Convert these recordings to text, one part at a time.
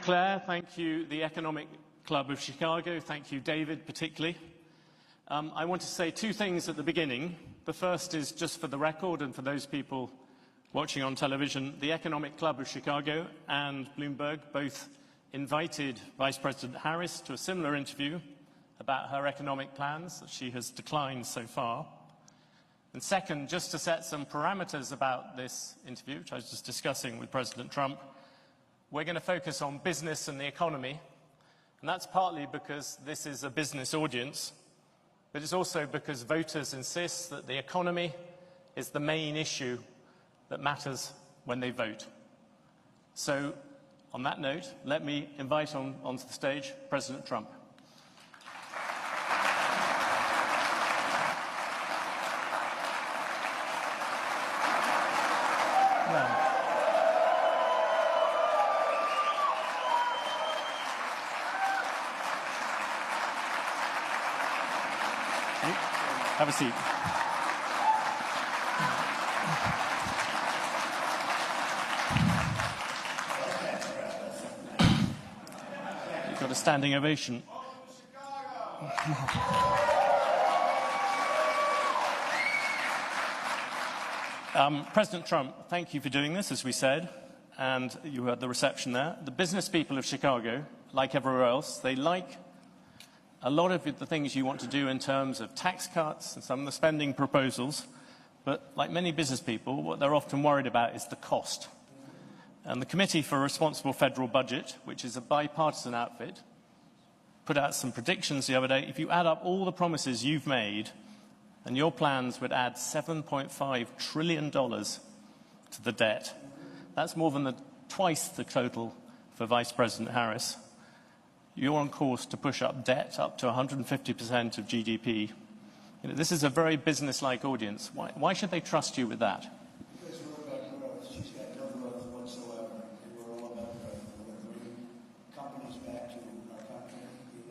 Claire. Thank you, the Economic Club of Chicago. Thank you, David, particularly. I want to say two things at the beginning. The first is just for the record and for those people watching on television. The Economic Club of Chicago and Bloomberg both invited Vice President Harris to a similar interview about her economic plans that she has declined so far. And second, just to set some parameters about this interview, which I was just discussing with President Trump, we're going to focus on business and the economy. And that's partly because this is a business audience, but it's also because voters insist that the economy is the main issue that matters when they vote. So, on that note, let me invite onto the stage President Trump. Have a seat. You've got a standing ovation. President Trump, thank you for doing this, as we said, and you heard the reception there. The business people of Chicago, like everywhere else, they like a lot of the things you want to do in terms of tax cuts and some of the spending proposals, but like many business people, what they're often worried about is the cost. And the Committee for a Responsible Federal Budget, which is a bipartisan outfit, put out some predictions the other day. If you add up all the promises you've made, and your plans would add $7.5 trillion to the debt. That's more than twice the total for Vice President Harris. You're on course to push up debt up to 150% of GDP. You know, this is a very business-like audience. Why should they trust you with that? Because we're about growth. She's got no growth whatsoever. And we're all about growth. We're going to bring companies back to our country. You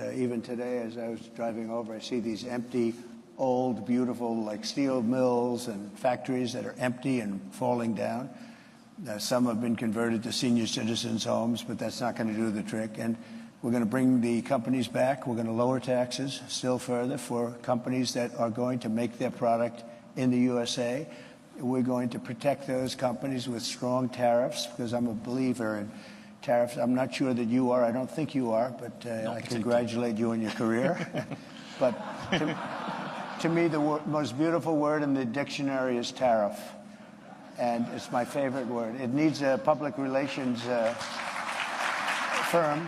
look at, even today, as I was driving over, I see these empty, old, beautiful, like steel mills and factories that are empty and falling down. Some have been converted to senior citizens' homes, but that's not going to do the trick. And we're going to bring the companies back. We're going to lower taxes still further for companies that are going to make their product in the USA. We're going to protect those companies with strong tariffs, because I'm a believer in tariffs. I'm not sure that you are. I don't think you are, but I congratulate you on your career. But to me, the most beautiful word in the dictionary is tariff, and it's my favorite word. It needs a public relations firm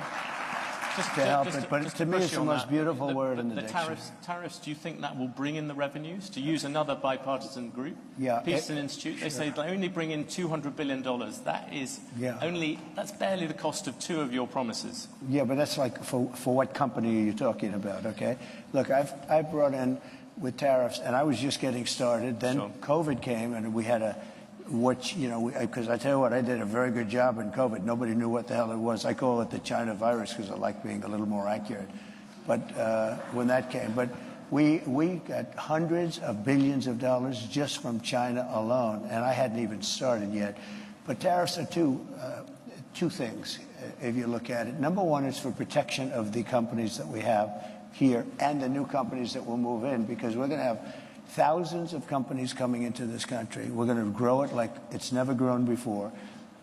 to help it, but to me it's the most beautiful word in the dictionary. Tariffs, do you think that will bring in the revenues? To use another bipartisan group, yeah, Peterson Institute, they say they only bring in $200 billion. That is that's barely the cost of two of your promises. Yeah, but that's like, for what company are you talking about, okay? Look, I've brought in with tariffs, and I was just getting started. Then COVID came, and we had because I tell you what, I did a very good job in COVID. Nobody knew what the hell it was. I call it the China virus because I like being a little more accurate. But when that came, but we got hundreds of billions of dollars just from China alone, and I hadn't even started yet. But tariffs are two things, if you look at it. Number one is for protection of the companies that we have here and the new companies that will move in, because we're going to have thousands of companies coming into this country. We're going to grow it like it's never grown before.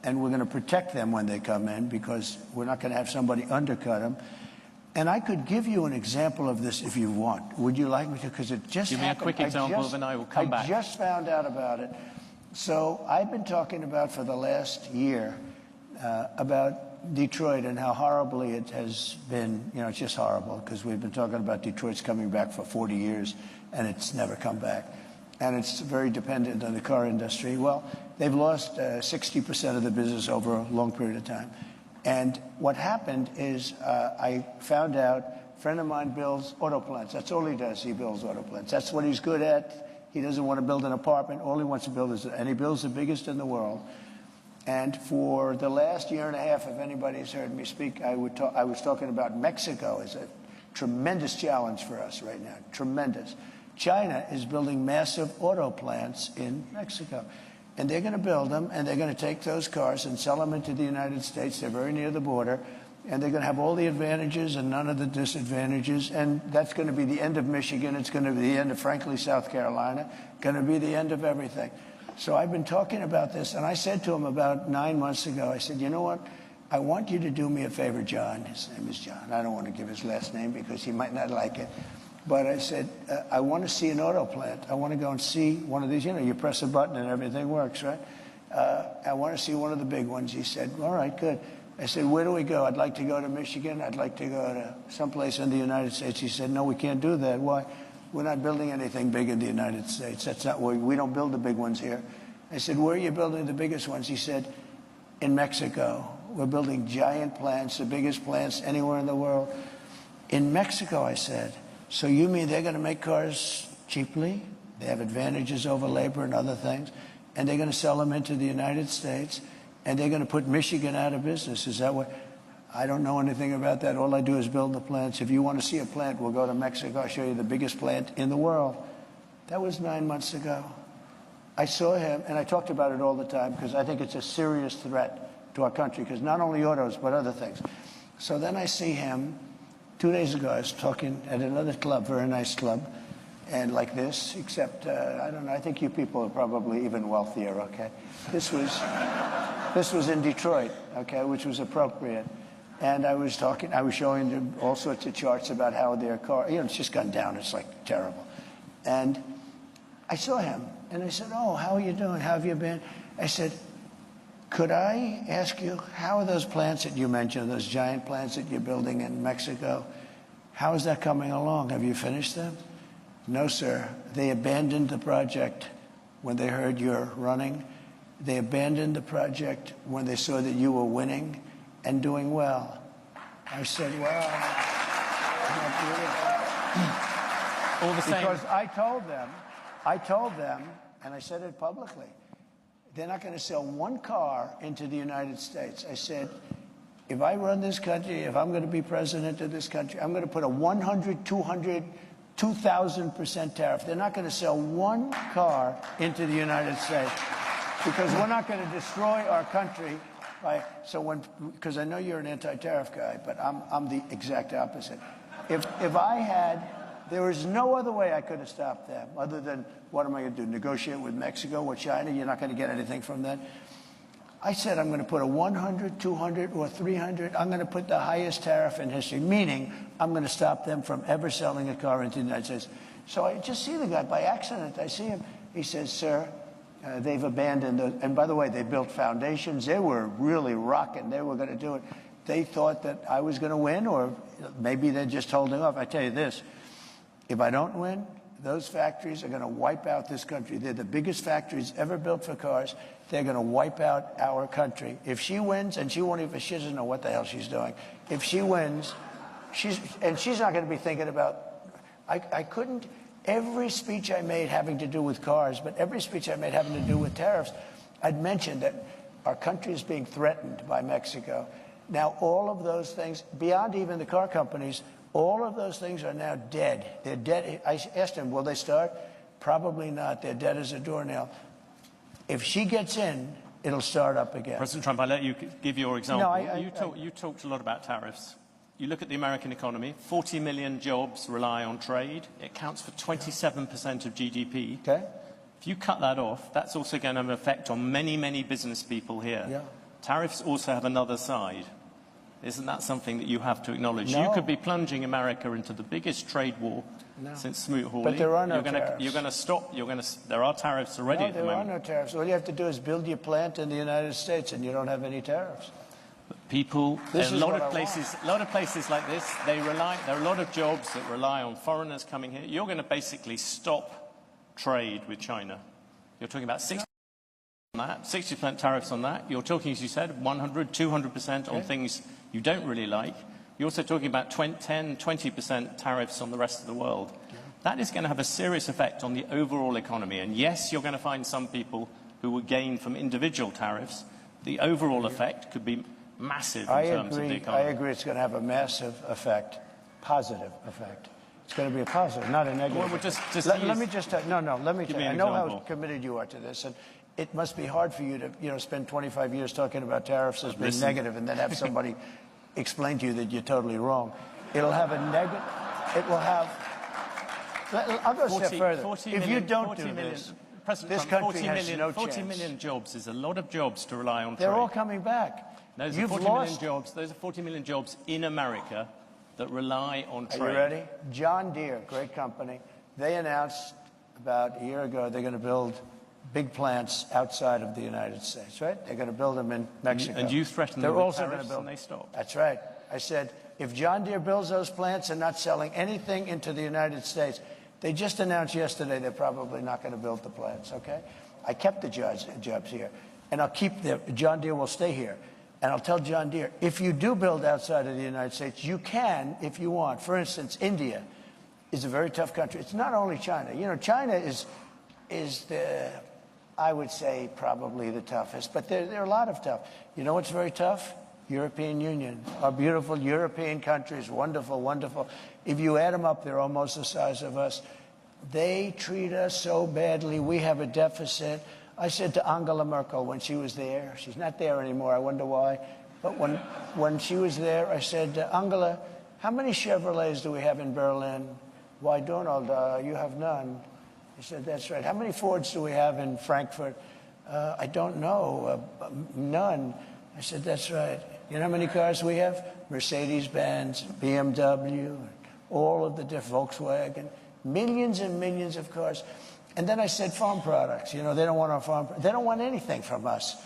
And we're going to protect them when they come in, because we're not going to have somebody undercut them. And I could give you an example of this if you want. Would you like me to? Because it just happened. Give me a quick example, then I will come back. I just found out about it. So I've been talking about for the last year about Detroit and how horribly it has been. You know, it's just horrible, because we've been talking about Detroit's coming back for 40 years. And it's never come back. And it's very dependent on the car industry. Well, they've lost 60% of the business over a long period of time. And what happened is I found out a friend of mine builds auto plants. That's all he does. He builds auto plants. That's what he's good at. He doesn't want to build an apartment. All he wants to build is, and he builds the biggest in the world. And for the last year and a half, if anybody's heard me speak, I was talking about Mexico as a tremendous challenge for us right now. Tremendous. China is building massive auto plants in Mexico. and they're going to build them, and they're going to take those cars and sell them into the United States. They're very near the border, and they're going to have all the advantages and none of the disadvantages, and that's going to be the end of Michigan. It's going to be the end of, frankly, South Carolina, going to be the end of everything. So I've been talking about this, and I said to him about 9 months ago, I said, you know what? I want you to do me a favor, John. His name is John. I don't want to give his last name because he might not like it. But I said, I want to see an auto plant. I want to go and see one of these. You know, you press a button and everything works, right? I want to see one of the big ones. He said, all right, good. I said, where do we go? I'd like to go to Michigan. I'd like to go to someplace in the United States. He said, no, we can't do that. Why? We're not building anything big in the United States. That's not where we don't build the big ones here. I said, where are you building the biggest ones? He said, in Mexico. We're building giant plants, the biggest plants anywhere in the world. In Mexico, I said, so you mean they're going to make cars cheaply? They have advantages over labor and other things, and they're going to sell them into the United States, and they're going to put Michigan out of business. Is that what? I don't know anything about that. All I do is build the plants. If you want to see a plant, we'll go to Mexico. I'll show you the biggest plant in the world. That was 9 months ago. I saw him, and I talked about it all the time because I think it's a serious threat to our country, because not only autos, but other things. So then I see him. 2 days ago, I was talking at another club, very nice club, and like this, except, I don't know, I think you people are probably even wealthier, okay? This was in Detroit, okay, which was appropriate. And I was showing them all sorts of charts about how their car, you know, it's just gone down, it's like terrible. And I saw him, and I said, oh, how are you doing? How have you been? I said, could I ask you, how are those plants that you mentioned, those giant plants that you're building in Mexico, how is that coming along? Have you finished them? No, sir. They abandoned the project when they heard you're running. They abandoned the project when they saw that you were winning and doing well. I said, well, all the same. Because I told them, and I said it publicly, they're not going to sell one car into the United States. I said, if I run this country, if I'm going to be president of this country, I'm going to put a 100, 200, 2,000% tariff. They're not going to sell one car into the United States because we're not going to destroy our country because I know you're an anti-tariff guy, but I'm the exact opposite. If I had, there was no other way I could have stopped them other than, what am I going to do, negotiate with Mexico or China? You're not going to get anything from that. I said I'm going to put a 100, 200, or 300. I'm going to put the highest tariff in history, meaning I'm going to stop them from ever selling a car into the United States. So I just see the guy by accident. I see him. He says, sir, they've abandoned and by the way, they built foundations. They were really rocking. They were going to do it. They thought that I was going to win, or maybe they're just holding off. I tell you this. If I don't win, those factories are going to wipe out this country. They're the biggest factories ever built for cars. They're going to wipe out our country. If she wins, and she doesn't know what the hell she's doing. If she wins, she's not going to be thinking about, I couldn't, every speech I made having to do with cars, but every speech I made having to do with tariffs, I'd mentioned that our country is being threatened by Mexico. Now, all of those things, beyond even the car companies, all of those things are now dead. They're dead. I asked him, will they start? Probably not. They're dead as a doornail. If she gets in, it'll start up again. President Trump, I'll let you give your example. No, you talked a lot about tariffs. You look at the American economy, 40 million jobs rely on trade. It counts for 27% of GDP. Okay. If you cut that off, that's also going to have an effect on many, many business people here. Yeah. Tariffs also have another side. Isn't that something that you have to acknowledge? No. You could be plunging America into the biggest trade war since Smoot-Hawley. But there are no tariffs. You're going to stop. There are tariffs already at the moment. There are no tariffs. All you have to do is build your plant in the United States, and you don't have any tariffs. But people, a lot of places like this, there are a lot of jobs that rely on foreigners coming here. You're going to basically stop trade with China. You're talking about 60% on that, 60% tariffs on that. You're talking, as you said, 100, 200% on things you don't really like. You're also talking about 10, 20% tariffs on the rest of the world. That is going to have a serious effect on the overall economy. And yes, you're going to find some people who will gain from individual tariffs. The overall effect could be massive in terms of the economy. I agree it's going to have a massive effect, positive effect. It's going to be a positive, not a negative. Well, let me just tell you, I know example. how committed you are to this. And it must be hard for you to, spend 25 years talking about tariffs as being negative and then have somebody explain to you that you're totally wrong. It'll have a negative, it will have, I'll go a step further. If you don't do this, this country has no chance. 40 million jobs is a lot of jobs to rely on trade. They're all coming back. Those are 40 million jobs. Those are 40 million jobs in America that rely on trade. Are you ready? John Deere, great company. They announced about a year ago they're going to build big plants outside of the United States, right? They're going to build them in Mexico. And you threatened them with tariffs and they stopped. That's right. I said, if John Deere builds those plants and not selling anything into the United States, they just announced yesterday they're probably not going to build the plants, okay? I kept the jobs here, and I'll keep John Deere will stay here. And I'll tell John Deere, if you do build outside of the United States, you can if you want. For instance, India is a very tough country. It's not only China. China is the, I would say, probably the toughest. But there are a lot of tough. You know what's very tough? European Union. Our beautiful European countries, wonderful, wonderful. If you add them up, they're almost the size of us. They treat us so badly. We have a deficit. I said to Angela Merkel when she was there, she's not there anymore, I wonder why, but when she was there, I said, Angela, how many Chevrolets do we have in Berlin? Why, Donald, you have none. He said, that's right. How many Fords do we have in Frankfurt? I don't know, none. I said, that's right. You know how many cars we have? Mercedes-Benz, BMW, all of the different Volkswagen, millions and millions of cars. And then I said farm products. They don't want our farm. They don't want anything from us.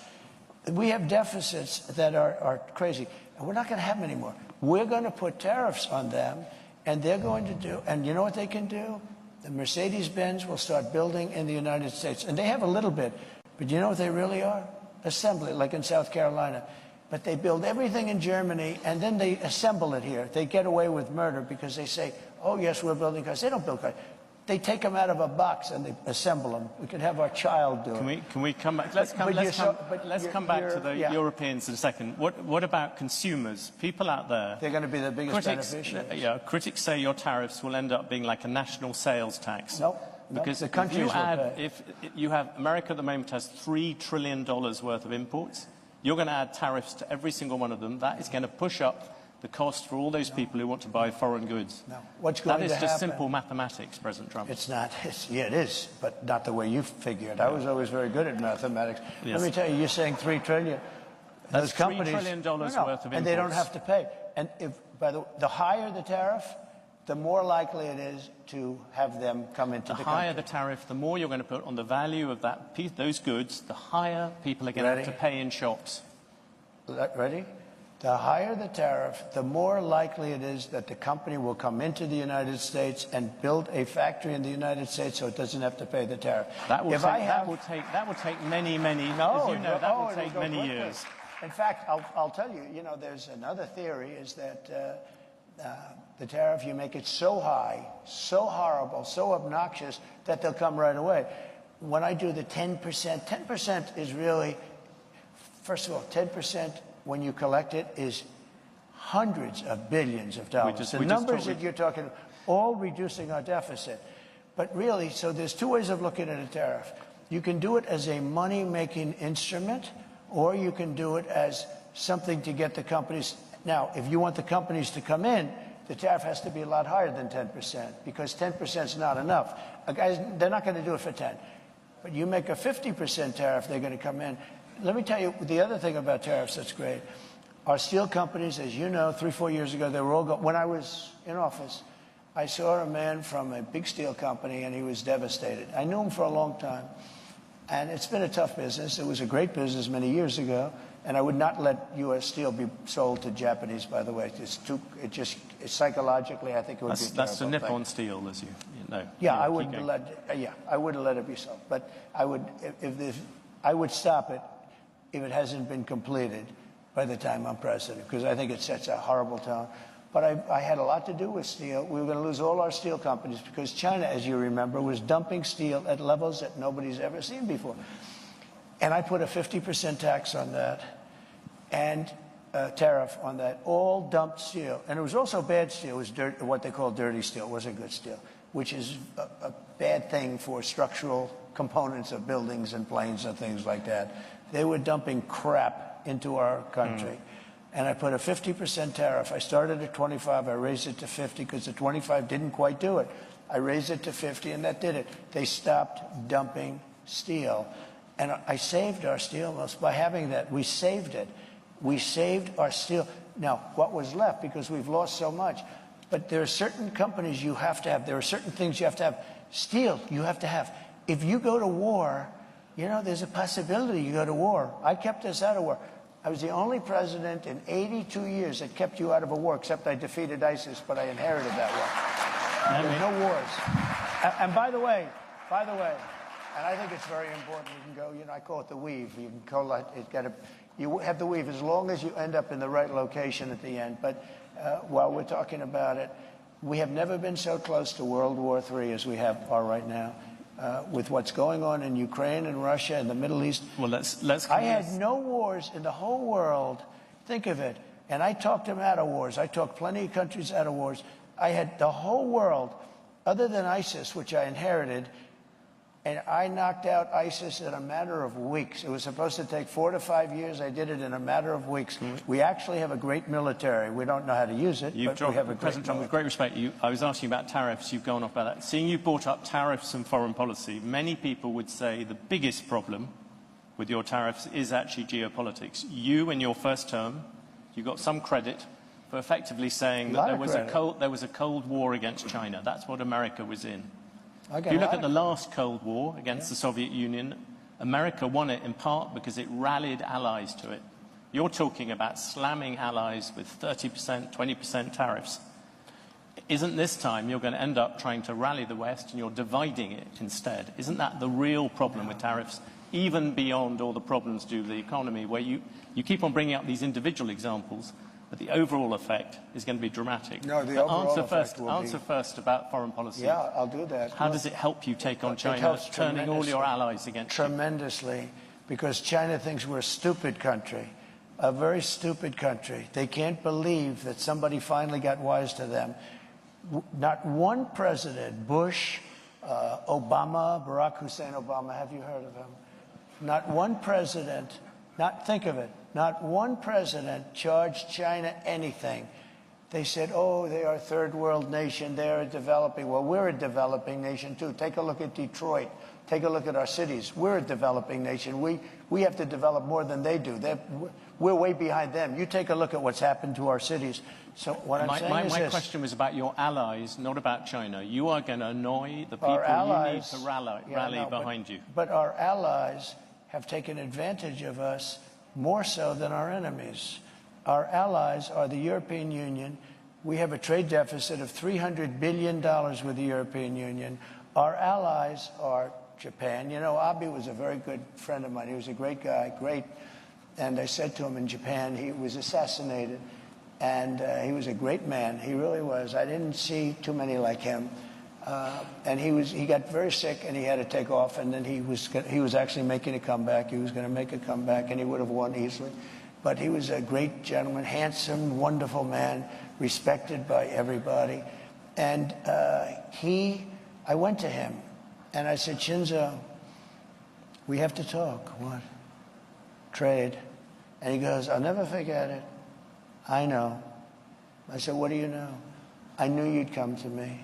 We have deficits that are crazy. And we're not going to have them anymore. We're going to put tariffs on them, and they're going to do, and you know what they can do? The Mercedes-Benz will start building in the United States. And they have a little bit. But you know what they really are? Assembly, like in South Carolina. But they build everything in Germany, and then they assemble it here. They get away with murder because they say, oh, yes, we're building cars. They don't build cars. They take them out of a box and they assemble them. We could have our child do it. Can we come back? Let's come back to the Europeans in a second. What about consumers? People out there. They're going to be the biggest beneficiaries. Yeah, critics say your tariffs will end up being like a national sales tax. No. Because the countries if you have America at the moment has $3 trillion worth of imports, you're going to add tariffs to every single one of them. That is going to push up the cost for all those people who want to buy foreign goods. No. What's going to happen? That is just simple mathematics, President Trump. It's not. Yeah, it is, but not the way you figure it. I was always very good at mathematics. Yes. Let me tell you, you're saying $3 trillion. That's $3 trillion worth of imports. And they don't have to pay. And the higher the tariff, the more likely it is to have them come into the country. The higher the tariff, the more you're going to put on the value of those goods, the higher people are going to have to pay in shops. Ready? The higher the tariff, the more likely it is that the company will come into the United States and build a factory in the United States so it doesn't have to pay the tariff. That will take many, that will take many years. In fact, I'll tell you, there's another theory is that the tariff, you make it so high, so horrible, so obnoxious that they'll come right away. When I do the 10%, 10% is really, first of all, 10%, when you collect it, is hundreds of billions of dollars. The numbers that you're talking about, all reducing our deficit. But really, so there's two ways of looking at a tariff. You can do it as a money-making instrument, or you can do it as something to get the companies. Now, if you want the companies to come in, the tariff has to be a lot higher than 10%, because 10% is not enough. Guys, they're not going to do it for 10. But you make a 50% tariff, they're going to come in. Let me tell you the other thing about tariffs that's great. Our steel companies, as you know, 3-4 years ago, they were all when I was in office, I saw a man from a big steel company, and he was devastated. I knew him for a long time, and it's been a tough business. It was a great business many years ago, and I would not let U.S. steel be sold to Japanese, by the way. It's psychologically, I think it would be a That's the Nippon steel, as you know. Yeah, I wouldn't let it be sold. But I would stop it if it hasn't been completed by the time I'm president, because I think it sets a horrible tone. But I had a lot to do with steel. We were going to lose all our steel companies because China, as you remember, was dumping steel at levels that nobody's ever seen before. And I put a 50% tax on that and a tariff on that, all dumped steel. And it was also bad steel. It was what they call dirty steel. It wasn't good steel, which is a bad thing for structural components of buildings and planes and things like that. They were dumping crap into our country. And I put a 50% tariff. I started at 25, I raised it to 50 because the 25 didn't quite do it. I raised it to 50 and that did it. They stopped dumping steel. And I saved our steel mills by having that. We saved it. We saved our steel. Now, what was left, because we've lost so much, but there are certain companies you have to have. There are certain things you have to have. Steel, you have to have. If you go to war, you know, there's a possibility you go to war. I kept us out of war. I was the only president in 82 years that kept you out of a war, except I defeated ISIS, but I inherited that war. There were no wars. And by the way, and I think it's very important, you can go, you know, I call it the weave. You can call it, you have the weave as long as you end up in the right location at the end. But while we're talking about it, we have never been so close to World War III as we are right now. With what's going on in Ukraine and Russia and the Middle East. Well, let's I had no wars in the whole world. Think of it. And I talked them out of wars. I talked plenty of countries out of wars. I had the whole world, other than ISIS, which I inherited, and I knocked out ISIS in a matter of weeks. It was supposed to take 4 to 5 years. I did it in a matter of weeks. We actually have a great military. We don't know how to use it, but we have a great President Trump, with great respect, I was asking about tariffs. You've gone off about that. Seeing you brought up tariffs and foreign policy, many people would say the biggest problem with your tariffs is actually geopolitics. You, in your first term, you got some credit for effectively saying that there was a Cold War against China. That's what America was in. If you look at the last Cold War against the Soviet Union, America won it in part because it rallied allies to it. You're talking about slamming allies with 30%, 20% tariffs. Isn't this time you're going to end up trying to rally the West and you're dividing it instead? Isn't that the real problem with tariffs, even beyond all the problems due to the economy, where you keep on bringing up these individual examples, but the overall effect is going to be dramatic? No, the overall effect will be... Answer first about foreign policy. Yeah, I'll do that. How does it help you take on China, turning all your allies against you? Tremendously, because China thinks we're a stupid country, a very stupid country. They can't believe that somebody finally got wise to them. Not one president, Bush, Obama, Barack Hussein Obama, have you heard of him? Not one president, think of it, not one president charged China anything. They said, oh, they are a third world nation, they're developing. Well, we're a developing nation too. Take a look at Detroit. Take a look at our cities. We're a developing nation. We have to develop more than they do. We're way behind them. You take a look at what's happened to our cities. So what I'm saying is this. My question was about your allies, not about China. You are going to annoy the people you need to rally behind you. But our allies have taken advantage of us more so than our enemies. Our allies are the European Union. We have a trade deficit of $300 billion with the European Union. Our allies are Japan. You know, Abe was a very good friend of mine. He was a great guy, great. And I said to him in Japan, he was assassinated. And he was a great man. He really was. I didn't see too many like him. And he got very sick and he had to take off. And then he was actually making a comeback. He was going to make a comeback and he would have won easily. But he was a great gentleman, handsome, wonderful man, respected by everybody. And I went to him and I said, Shinzo, we have to talk. What? Trade. And he goes, I'll never forget it. I know. I said, what do you know? I knew you'd come to me.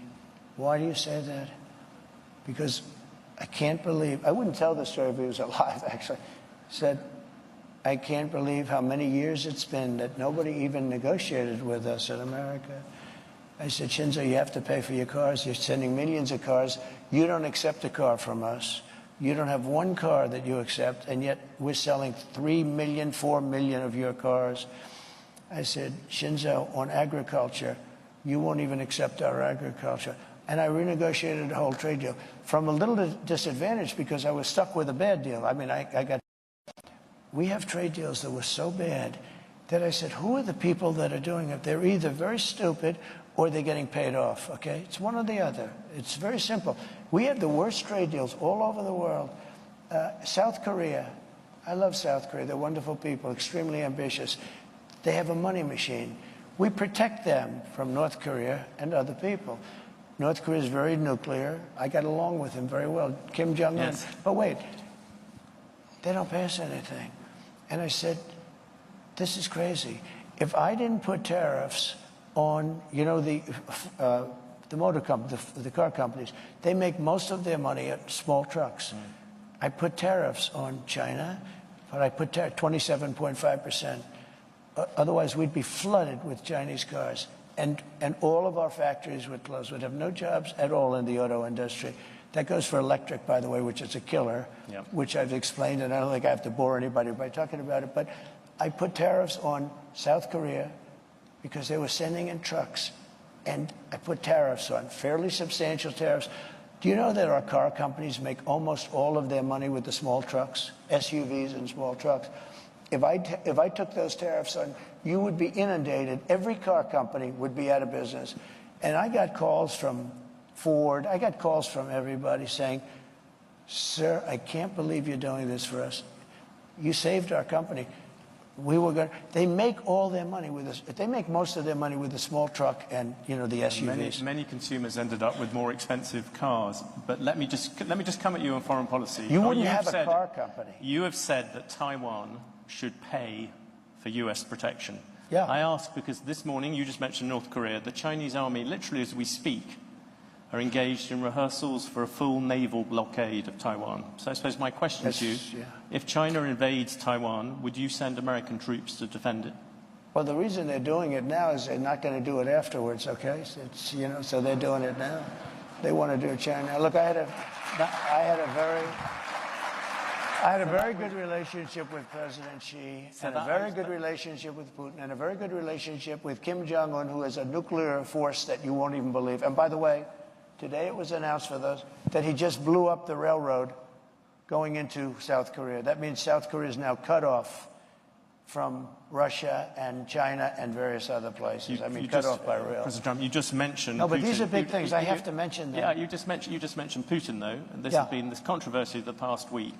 Why do you say that? Because I can't believe, I wouldn't tell the story if he was alive, actually. Said, I can't believe how many years it's been that nobody even negotiated with us in America. I said, Shinzo, you have to pay for your cars. You're sending millions of cars. You don't accept a car from us. You don't have one car that you accept, and yet we're selling 3 million, 4 million of your cars. I said, Shinzo, on agriculture, you won't even accept our agriculture. And I renegotiated the whole trade deal from a little disadvantage because I was stuck with a bad deal. I mean, we have trade deals that were so bad that I said, who are the people that are doing it? They're either very stupid or they're getting paid off, okay? It's one or the other. It's very simple. We have the worst trade deals all over the world. South Korea, I love South Korea. They're wonderful people, extremely ambitious. They have a money machine. We protect them from North Korea and other people. North Korea is very nuclear. I got along with him very well, Kim Jong-un. Yes. But wait, they don't pay us anything. And I said, this is crazy. If I didn't put tariffs on, you know, the motor company, the car companies, they make most of their money at small trucks. I put tariffs on China, but I put 27.5%. Otherwise, we'd be flooded with Chinese cars. And all of our factories would close. We'd have no jobs at all in the auto industry. That goes for electric, by the way, which is a killer, which I've explained, and I don't think I have to bore anybody by talking about it. But I put tariffs on South Korea because they were sending in trucks. And I put tariffs on, fairly substantial tariffs. Do you know that our car companies make almost all of their money with the small trucks, SUVs and small trucks? If I took those tariffs on, you would be inundated. Every car company would be out of business. And I got calls from Ford. I got calls from everybody saying, sir, I can't believe you're doing this for us. You saved our company. They make all their money with this. They make most of their money with the small truck and, you know, the SUVs. Many consumers ended up with more expensive cars. But let me just come at you on foreign policy. You wouldn't have a car company. You have said that Taiwan should pay for US protection. Yeah. I ask because this morning you just mentioned North Korea. The Chinese army, literally as we speak, are engaged in rehearsals for a full naval blockade of Taiwan. So I suppose my question to you, if China invades Taiwan, would you send American troops to defend it? Well, the reason they're doing it now is they're not going to do it afterwards, okay? So, you know, so they're doing it now. They want to do China. Look, I had a very good relationship with President Xi, and a very good relationship with Putin, and a very good relationship with Kim Jong-un, who has a nuclear force that you won't even believe. And by the way, today it was announced for those that he just blew up the railroad going into South Korea. That means South Korea is now cut off from Russia and China and various other places. Cut off by rail. President Trump, you just mentioned No, but Putin. these are big things. I have to mention them. Yeah, you just mentioned Putin, though, and this has been this controversy of the past week.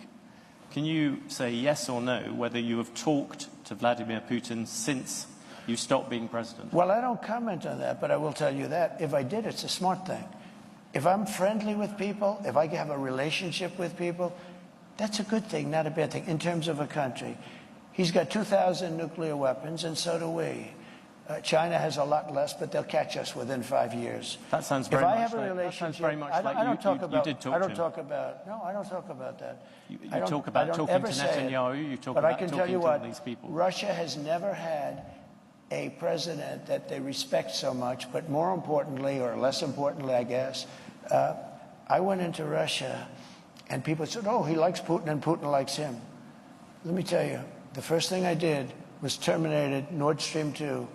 Can you say yes or no whether you have talked to Vladimir Putin since you stopped being president? Well, I don't comment on that, but I will tell you that if I did, it's a smart thing. If I'm friendly with people, if I have a relationship with people, that's a good thing, not a bad thing, in terms of a country. He's got 2,000 nuclear weapons, and so do we. China has a lot less, but they'll catch us within 5 years. That sounds very much like you did talk to. I don't talk about that. You talk about talking to Netanyahu, you talk about talking to these people. Russia has never had a president that they respect so much, but more importantly, or less importantly, I guess, I went into Russia, and people said, oh, he likes Putin, and Putin likes him. Let me tell you, the first thing I did was terminated Nord Stream 2.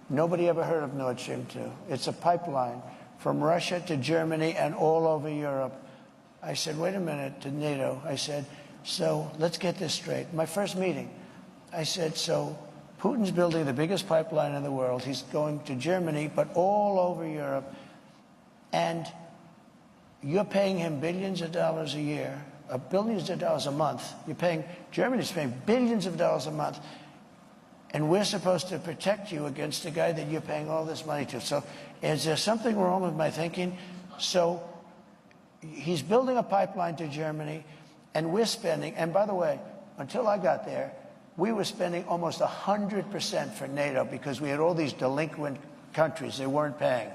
Nobody ever heard of Nord Stream 2. It's a pipeline from Russia to Germany and all over Europe. I said, wait a minute, to NATO. I said, so let's get this straight. My first meeting, I said, so Putin's building the biggest pipeline in the world. He's going to Germany, but all over Europe. And you're paying him billions of dollars a year, billions of dollars a month. Germany's paying billions of dollars a month. And we're supposed to protect you against a guy that you're paying all this money to. So is there something wrong with my thinking? So he's building a pipeline to Germany, and we're spending, and by the way, until I got there, we were spending almost 100% for NATO because we had all these delinquent countries. They weren't paying.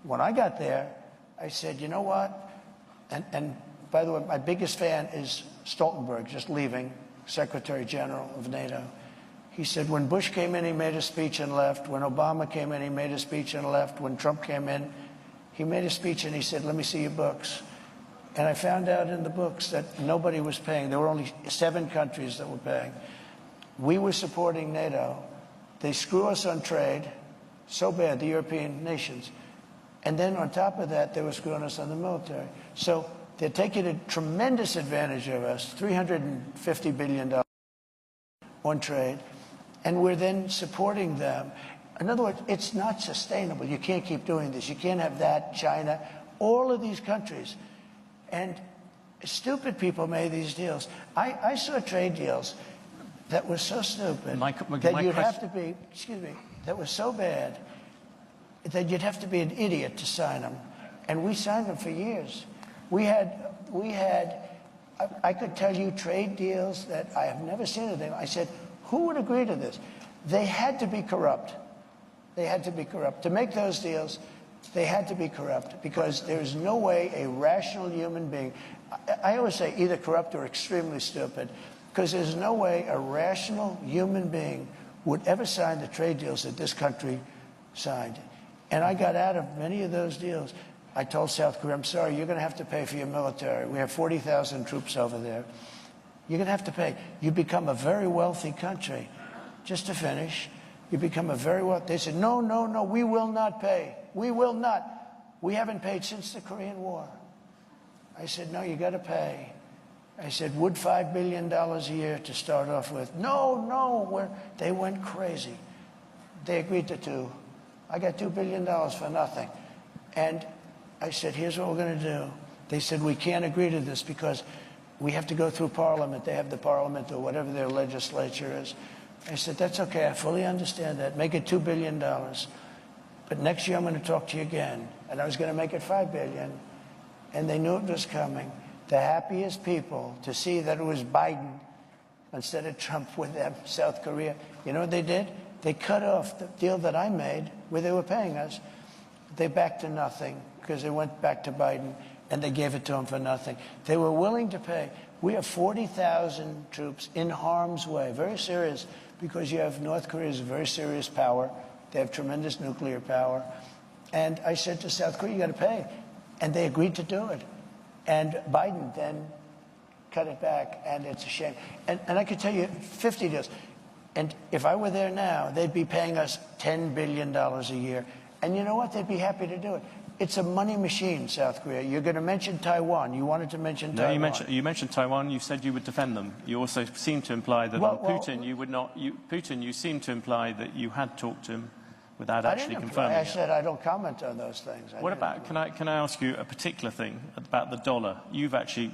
When I got there, I said, you know what? And by the way, my biggest fan is Stoltenberg, just leaving, Secretary General of NATO. He said when Bush came in, he made a speech and left. When Obama came in, he made a speech and left. When Trump came in, he made a speech and he said, let me see your books. And I found out in the books that nobody was paying. There were only 7 countries that were paying. We were supporting NATO. They screw us on trade so bad, the European nations. And then on top of that, they were screwing us on the military. So they're taking a tremendous advantage of us, $350 billion on trade. And we're then supporting them. In other words, it's not sustainable. You can't keep doing this. You can't have that, China, all of these countries. And stupid people made these deals. I saw trade deals that were so stupid that you'd have to be, that was so bad that you'd have to be an idiot to sign them. And we signed them for years. We had, I could tell you trade deals that I have never seen anything. I said, who would agree to this? They had to be corrupt. They had to be corrupt. To make those deals, they had to be corrupt, because there's no way a rational human being, I always say either corrupt or extremely stupid, because there's no way a rational human being would ever sign the trade deals that this country signed. And I got out of many of those deals. I told South Korea, I'm sorry, you're going to have to pay for your military. We have 40,000 troops over there. You're going to have to pay. You become a very wealthy country. Just to finish, you become a very wealthy. They said, no, no, no, we will not pay. We will not. We haven't paid since the Korean War. I said, no, you got to pay. I said, would $5 billion a year to start off with? No, no. They went crazy. They agreed to $2. I got $2 billion for nothing. And I said, here's what we're going to do. They said, we can't agree to this because we have to go through Parliament. They have the Parliament or whatever their legislature is. I said, that's okay. I fully understand that. Make it $2 billion. But next year I'm going to talk to you again. And I was going to make it $5 billion. And they knew it was coming. The happiest people to see that it was Biden instead of Trump with them, South Korea. You know what they did? They cut off the deal that I made where they were paying us. They backed to nothing because they went back to Biden and they gave it to him for nothing. They were willing to pay. We have 40,000 troops in harm's way. Very serious, because you have North Korea is a very serious power. They have tremendous nuclear power. And I said to South Korea, you got to pay. And they agreed to do it. And Biden then cut it back, and it's a shame. And I could tell you 50 deals. And if I were there now, they'd be paying us $10 billion a year. And you know what? They'd be happy to do it. It's a money machine, South Korea. You're going to mention Taiwan. You wanted to mention Taiwan. No, you mentioned Taiwan. You said you would defend them. You also seemed to imply that on Putin, you would not. Putin, you seemed to imply that you had talked to him without actually confirming it. I said I don't comment on those things. What about, can I ask you a particular thing about the dollar? You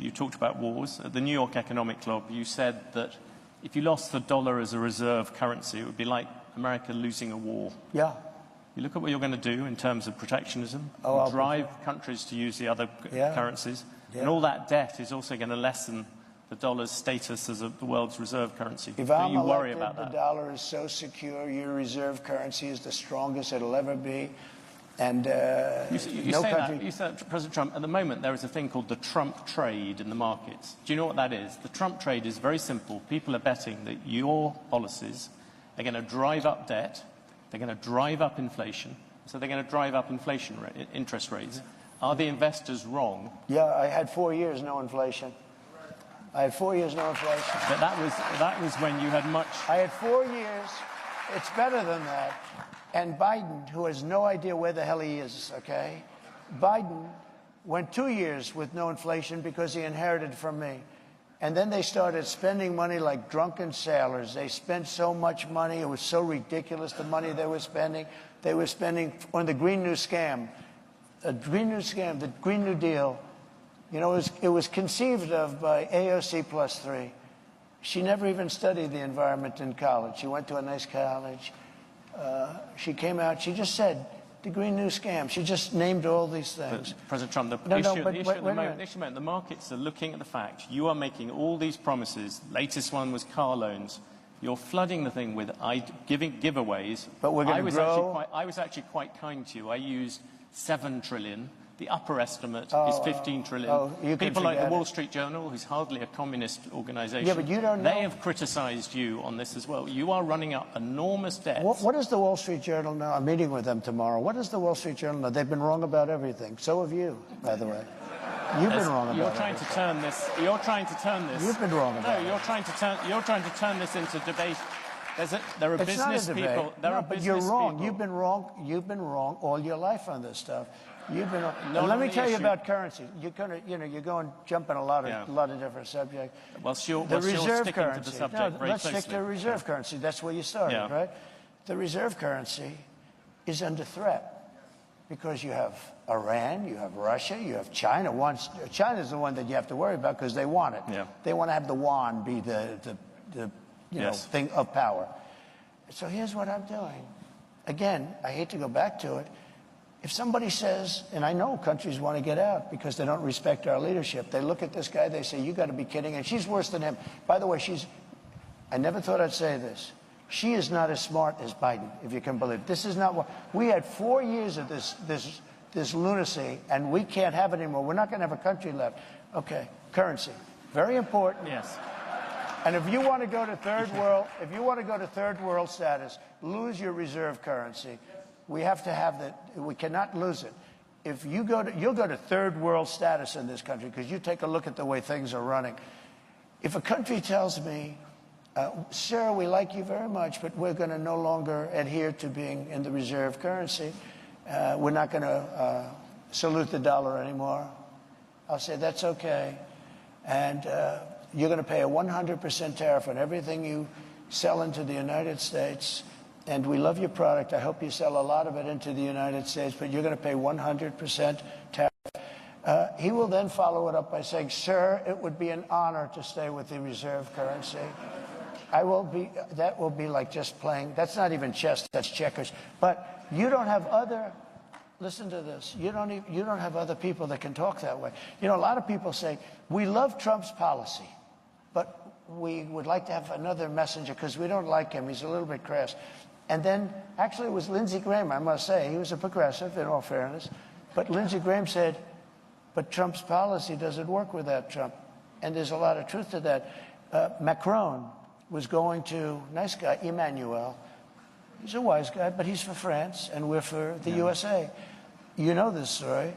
talked about wars. At the New York Economic Club, you said that if you lost the dollar as a reserve currency, it would be like America losing a war. Yeah. You look at what you're going to do in terms of protectionism, drive countries to use the other currencies, and all that debt is also going to lessen the dollar's status as the world's reserve currency. If I'm you worry about the that? dollar is so secure, your reserve currency is the strongest it'll ever be. And you said that, President Trump, at the moment there is a thing called the Trump trade in the markets. Do you know what that is? The Trump trade is very simple. People are betting that your policies are going to drive up debt, they're going to drive up inflation, so they're going to drive up interest rates. Are the investors wrong? Yeah, I had 4 years no inflation. I had 4 years no inflation. But that was when you had much. I had 4 years. It's better than that. And Biden, who has no idea where the hell he is, okay? Biden went 2 years with no inflation because he inherited from me. And then they started spending money like drunken sailors. They spent so much money. It was so ridiculous, the money they were spending. They were spending on the Green New Scam. The Green New Scam, the Green New Deal. You know, it was conceived of by AOC +3. She never even studied the environment in college. She went to a nice college. She came out, she just said, the Green New Scam. She just named all these things. But President Trump, the issue the markets are looking at the fact you are making all these promises. Latest one was car loans. You're flooding the thing with giving giveaways. But we're going to grow. I was actually quite kind to you. I used 7 trillion. The upper estimate is 15 trillion. People like the Wall Street Journal, who's hardly a communist organization, yeah, but you don't know. They have criticized you on this as well. You are running up enormous debts. What does the Wall Street Journal know? I'm meeting with them tomorrow. What does the Wall Street Journal know? They've been wrong about everything. So have you, by the way. You've been wrong about You're trying to turn this. You're trying to turn this. You've been wrong about it. No, you're trying to turn this into debate. There are it's business not a debate. people. There are but business you're wrong. people. You've been wrong all your life on this stuff. You've been. No, let me tell you about currency. You're going to jump in a lot of different subjects. The reserve currency. To the subject let's stick to reserve currency. That's where you started, right? The reserve currency is under threat because you have Iran, you have Russia, you have China. China's the one that you have to worry about because they want it. Yeah. They want to have the yuan be the thing of power. So here's what I'm doing. Again, I hate to go back to it. If somebody says, and I know countries want to get out because they don't respect our leadership, they look at this guy, they say, you got to be kidding, and she's worse than him. By the way, I never thought I'd say this. She is not as smart as Biden, if you can believe it. This is not what, we had 4 years of this lunacy, and we can't have it anymore. We're not going to have a country left. Okay, currency, very important. Yes. And if you want to go to third world status, lose your reserve currency. We have to have that. We cannot lose it. If you you'll go to third world status in this country because you take a look at the way things are running. If a country tells me, sir, we like you very much, but we're going to no longer adhere to being in the reserve currency. We're not going to salute the dollar anymore. I'll say, that's okay. And you're going to pay a 100% tariff on everything you sell into the United States. And we love your product. I hope you sell a lot of it into the United States, but you're going to pay 100% tariff. He will then follow it up by saying, sir, it would be an honor to stay with the reserve currency. That will be like just playing. That's not even chess, that's checkers. But you don't have other, listen to this, you don't have other people that can talk that way. You know, a lot of people say, we love Trump's policy, but we would like to have another messenger because we don't like him. He's a little bit crass. And then, actually, it was Lindsey Graham, I must say. He was a progressive, in all fairness. But Lindsey Graham said, but Trump's policy doesn't work without Trump. And there's a lot of truth to that. Macron was going to, nice guy, Emmanuel. He's a wise guy, but he's for France, and we're for the USA. You know this story.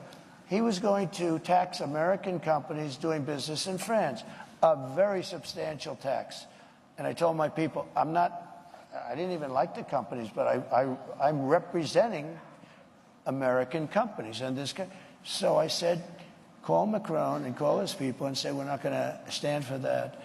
He was going to tax American companies doing business in France, a very substantial tax. And I told my people, I didn't even like the companies, but I'm representing American companies. And so I said, call Macron and call his people and say, we're not going to stand for that.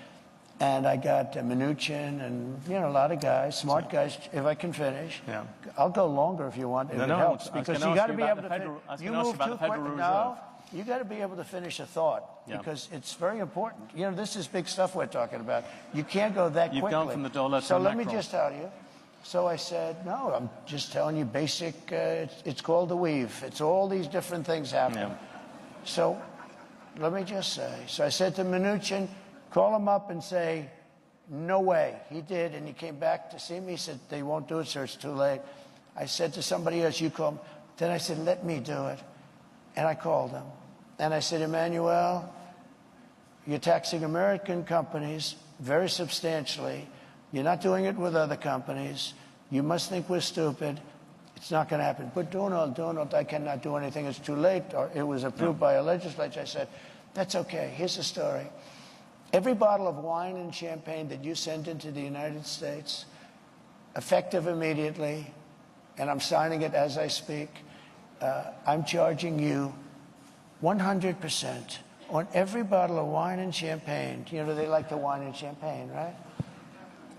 And I got Mnuchin and, you know, a lot of guys, smart guys, if I can finish. Yeah. I'll go longer if you want, if it helps. Because you got to be able to, you move too quick. No, you got to be able to finish a thought because it's very important. You know, this is big stuff we're talking about. You can't go that quickly. You've gone from the dollar to So let Macron. me just tell you. So I said, no, I'm just telling you basic, it's called the weave. It's all these different things happening. Yeah. So let me just say, so I said to Mnuchin, call him up and say, no way. He did, and he came back to see me. He said, they won't do it, sir, it's too late. I said to somebody else, you call him. Then I said, let me do it. And I called him. And I said, Emmanuel, you're taxing American companies very substantially. You're not doing it with other companies. You must think we're stupid. It's not going to happen. But Donald, I cannot do anything. It's too late. Or it was approved by a legislature. I said, that's okay. Here's the story. Every bottle of wine and champagne that you send into the United States, effective immediately, and I'm signing it as I speak, I'm charging you 100% on every bottle of wine and champagne. You know, they like the wine and champagne, right?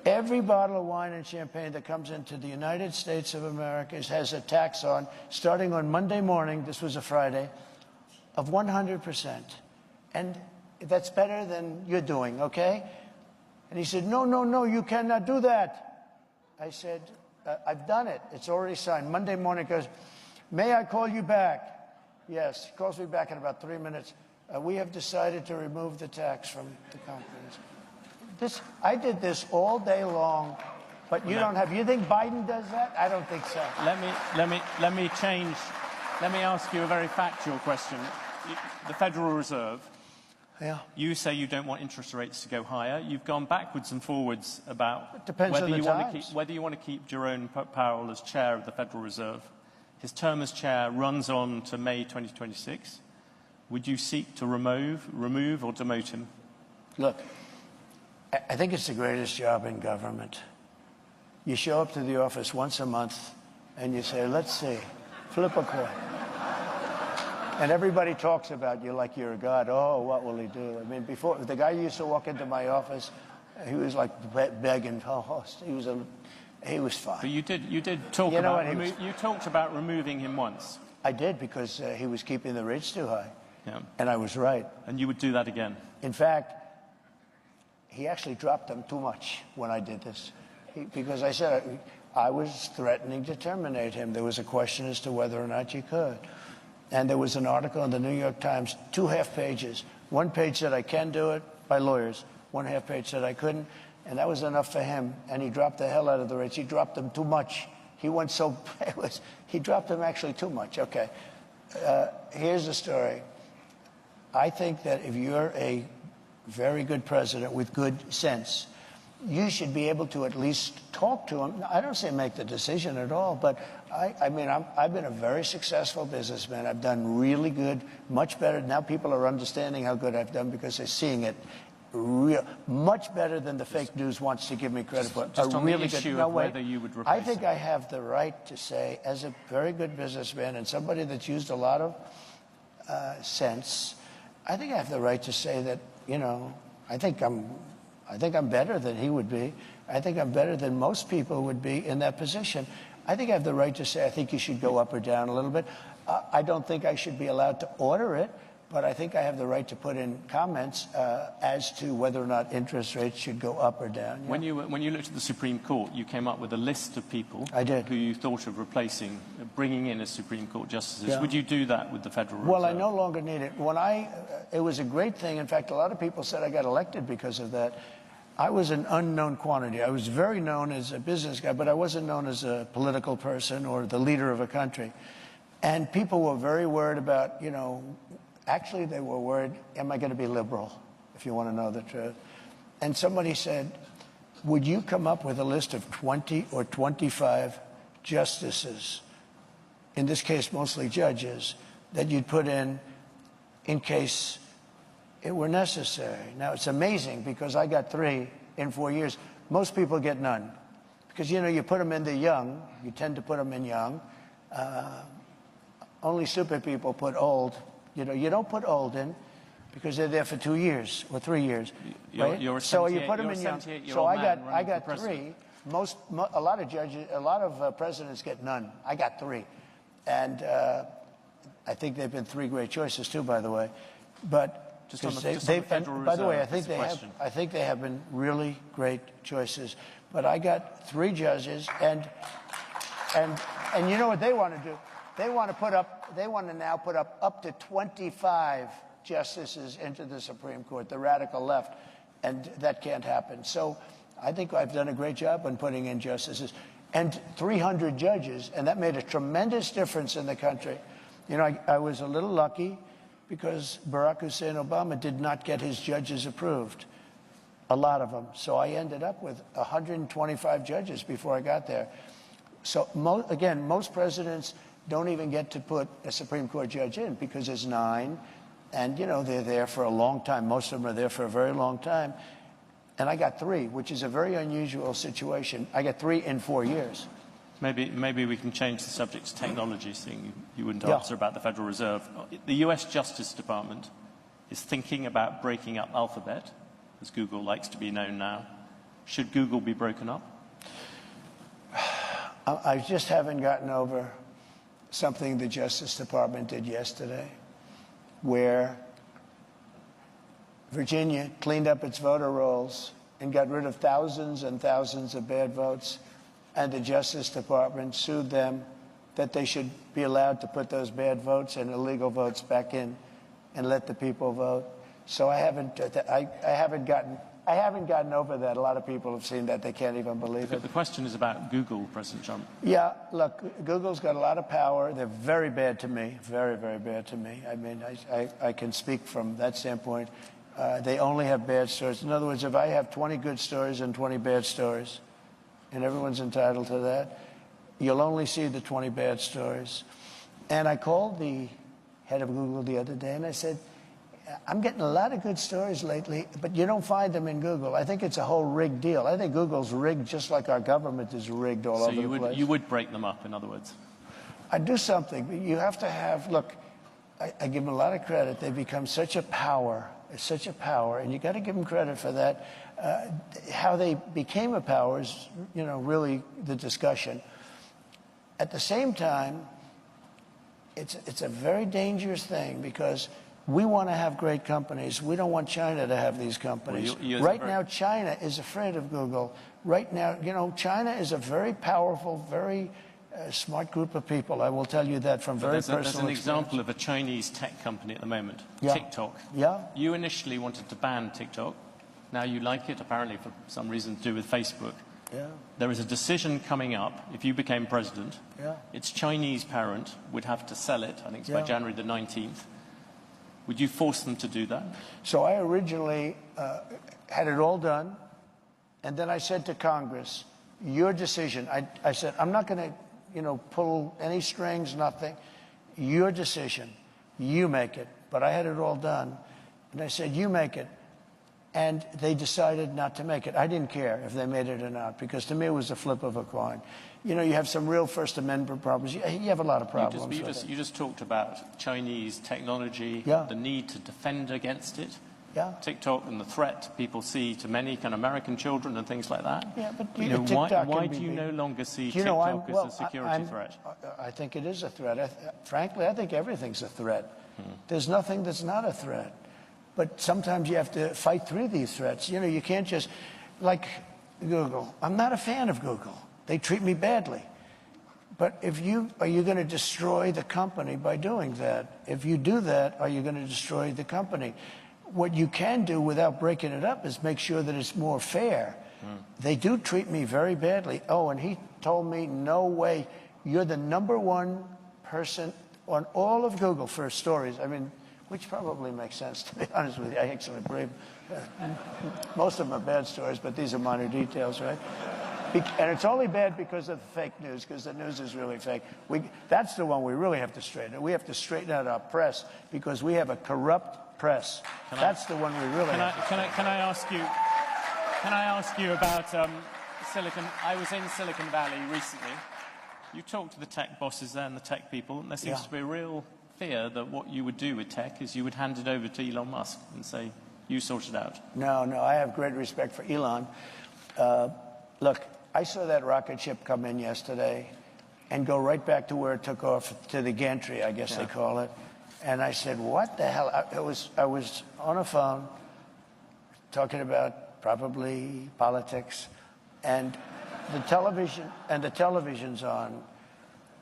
Every bottle of wine and champagne that comes into the United States of America has a tax on, starting on Monday morning, this was a Friday, of 100%. And that's better than you're doing, okay? And he said, no, you cannot do that. I said, I've done it. It's already signed. Monday morning he goes, may I call you back? Yes, he calls me back in about 3 minutes. We have decided to remove the tax from the companies. I did this all day long, but you don't have. You think Biden does that? I don't think so. Let me change. Let me ask you a very factual question. The Federal Reserve. Yeah. You say you don't want interest rates to go higher. You've gone backwards and forwards about whether you want to keep Jerome Powell as chair of the Federal Reserve. His term as chair runs on to May 2026. Would you seek to remove or demote him? Look, I think it's the greatest job in government. You show up to the office once a month and you say, let's see, flip a coin. And everybody talks about you like you're a god. Oh, what will he do? I mean, before, the guy used to walk into my office, he was like begging. Oh, he was fine. But you did talk you talked about removing him once. I did, because he was keeping the rates too high. Yeah. And I was right. And you would do that again? In fact, he actually dropped them too much when I did this. Because I said, I was threatening to terminate him. There was a question as to whether or not you could. And there was an article in the New York Times, 2 half pages. 1 page said I can do it by lawyers. 1 half page said I couldn't. And that was enough for him. And he dropped the hell out of the rates. He dropped them too much. He went so, he dropped them actually too much. Okay. Here's the story. I think that if you're a very good president with good sense, you should be able to at least talk to him. I don't say make the decision at all, but I mean, I've been a very successful businessman. I've done really good, much better. Now people are understanding how good I've done because they're seeing it much better than the fake news wants to give me credit for. Just on the issue of whether you would replace I think him. I have the right to say, as a very good businessman and somebody that's used a lot of sense, I think I have the right to say that, you know, I think I'm better than he would be. I think I'm better than most people would be in that position. I think I have the right to say I think you should go up or down a little bit. I don't think I should be allowed to order it, but I think I have the right to put in comments as to whether or not interest rates should go up or down. Yeah. When you looked at the Supreme Court, you came up with a list of people I did. who you thought of replacing, bringing in as Supreme Court justices. Yeah. Would you do that with the Federal Reserve? Well, I no longer need it. It was a great thing. In fact, a lot of people said I got elected because of that. I was an unknown quantity. I was very known as a business guy, but I wasn't known as a political person or the leader of a country. And people were very worried about, you know, actually they were worried, am I going to be liberal, if you want to know the truth? And somebody said, would you come up with a list of 20 or 25 justices, in this case mostly judges, that you'd put in case it were necessary? Now, it's amazing because I got 3 in 4 years. Most people get none. Because, you know, you put them in the young. You tend to put them in young. Only stupid people put old. You know, you don't put old in because they're there for 2 years or 3 years. Right? So you put them in young. So I got 3. A lot of judges, a lot of presidents get none. I got 3. And I think they've been 3 great choices, too, by the way. But by the way, I think they have been really great choices. But I got 3 judges, and you know what they want to do? They want to now put up to 25 justices into the Supreme Court, the radical left, and that can't happen. So I think I've done a great job on putting in justices and 300 judges, and that made a tremendous difference in the country. You know, I was a little lucky, because Barack Hussein Obama did not get his judges approved, a lot of them. So I ended up with 125 judges before I got there. So again, most presidents don't even get to put a Supreme Court judge in because there's 9, and you know they're there for a long time. Most of them are there for a very long time, and I got 3, which is a very unusual situation. I got 3 in 4 years. Maybe we can change the subject to technology, seeing you wouldn't answer about the Federal Reserve. The US Justice Department is thinking about breaking up Alphabet, as Google likes to be known now. Should Google be broken up? I just haven't gotten over something the Justice Department did yesterday, where Virginia cleaned up its voter rolls and got rid of thousands and thousands of bad votes. And the Justice Department sued them that they should be allowed to put those bad votes and illegal votes back in and let the people vote. So I haven't gotten over that. A lot of people have seen that. They can't even believe it. The question is about Google, President Trump. Yeah, look, Google's got a lot of power. They're very bad to me, very, very bad to me. I mean, I can speak from that standpoint. They only have bad stories. In other words, if I have 20 good stories and 20 bad stories, and everyone's entitled to that, you'll only see the 20 bad stories. And I called the head of Google the other day, and I said, I'm getting a lot of good stories lately, but you don't find them in Google. I think it's a whole rigged deal. I think Google's rigged just like our government is rigged all over the place. So you would break them up, in other words? I'd do something. You have to have, look, I give them a lot of credit. They've become such a power. It's such a power, and you got to give them credit for that. How they became a power is, you know, really the discussion. At the same time, it's a very dangerous thing because We want to have great companies. We don't want China to have these companies. Well, right now, China is afraid of Google. Right now, you know, China is a very powerful, very smart group of people. I will tell you that from very personal experience. There's an example of a Chinese tech company at the moment, yeah. TikTok. Yeah. You initially wanted to ban TikTok. Now you like it, apparently for some reason to do with Facebook. Yeah. There is a decision coming up, if you became president, yeah. its Chinese parent would have to sell it, I think it's by January the 19th. Would you force them to do that? So I originally had it all done, and then I said to Congress, your decision. I said, I'm not going to, you know, pull any strings, nothing. Your decision. You make it. But I had it all done. And I said, you make it. And they decided not to make it. I didn't care if they made it or not, because to me it was a flip of a coin. You know, you have some real First Amendment problems. You have a lot of problems. You just talked about Chinese technology, the need to defend against it. Yeah. TikTok and the threat people see to many kind of American children and things like that. Yeah, but you know, why do you no longer see TikTok as a security threat? I think it is a threat. Frankly, I think everything's a threat. There's nothing that's not a threat. But sometimes you have to fight through these threats. You know, you can't just, like Google. I'm not a fan of Google. They treat me badly. But are you going to destroy the company by doing that? If you do that, are you going to destroy the company? What you can do without breaking it up is make sure that it's more fair. They do treat me very badly. Oh, and he told me, no way, you're the #1 person on all of Google for stories. I mean, which probably makes sense, to be honest with you. I actually believe most of them are bad stories, but these are minor details, right? And it's only bad because of the fake news, because the news is really fake. That's the one we really have to straighten. We have to straighten out our press, because we have a corrupt press. That's the one we really have to straighten. Can I ask you about Silicon? I was in Silicon Valley recently. You talked to the tech bosses there and the tech people, and there seems to be a real fear that what you would do with tech is you would hand it over to Elon Musk and say, you sort it out. No, I have great respect for Elon. Look, I saw that rocket ship come in yesterday and go right back to where it took off, to the gantry, I guess they call it. And I said, what the hell? I was on a phone talking about probably politics, and the television's on,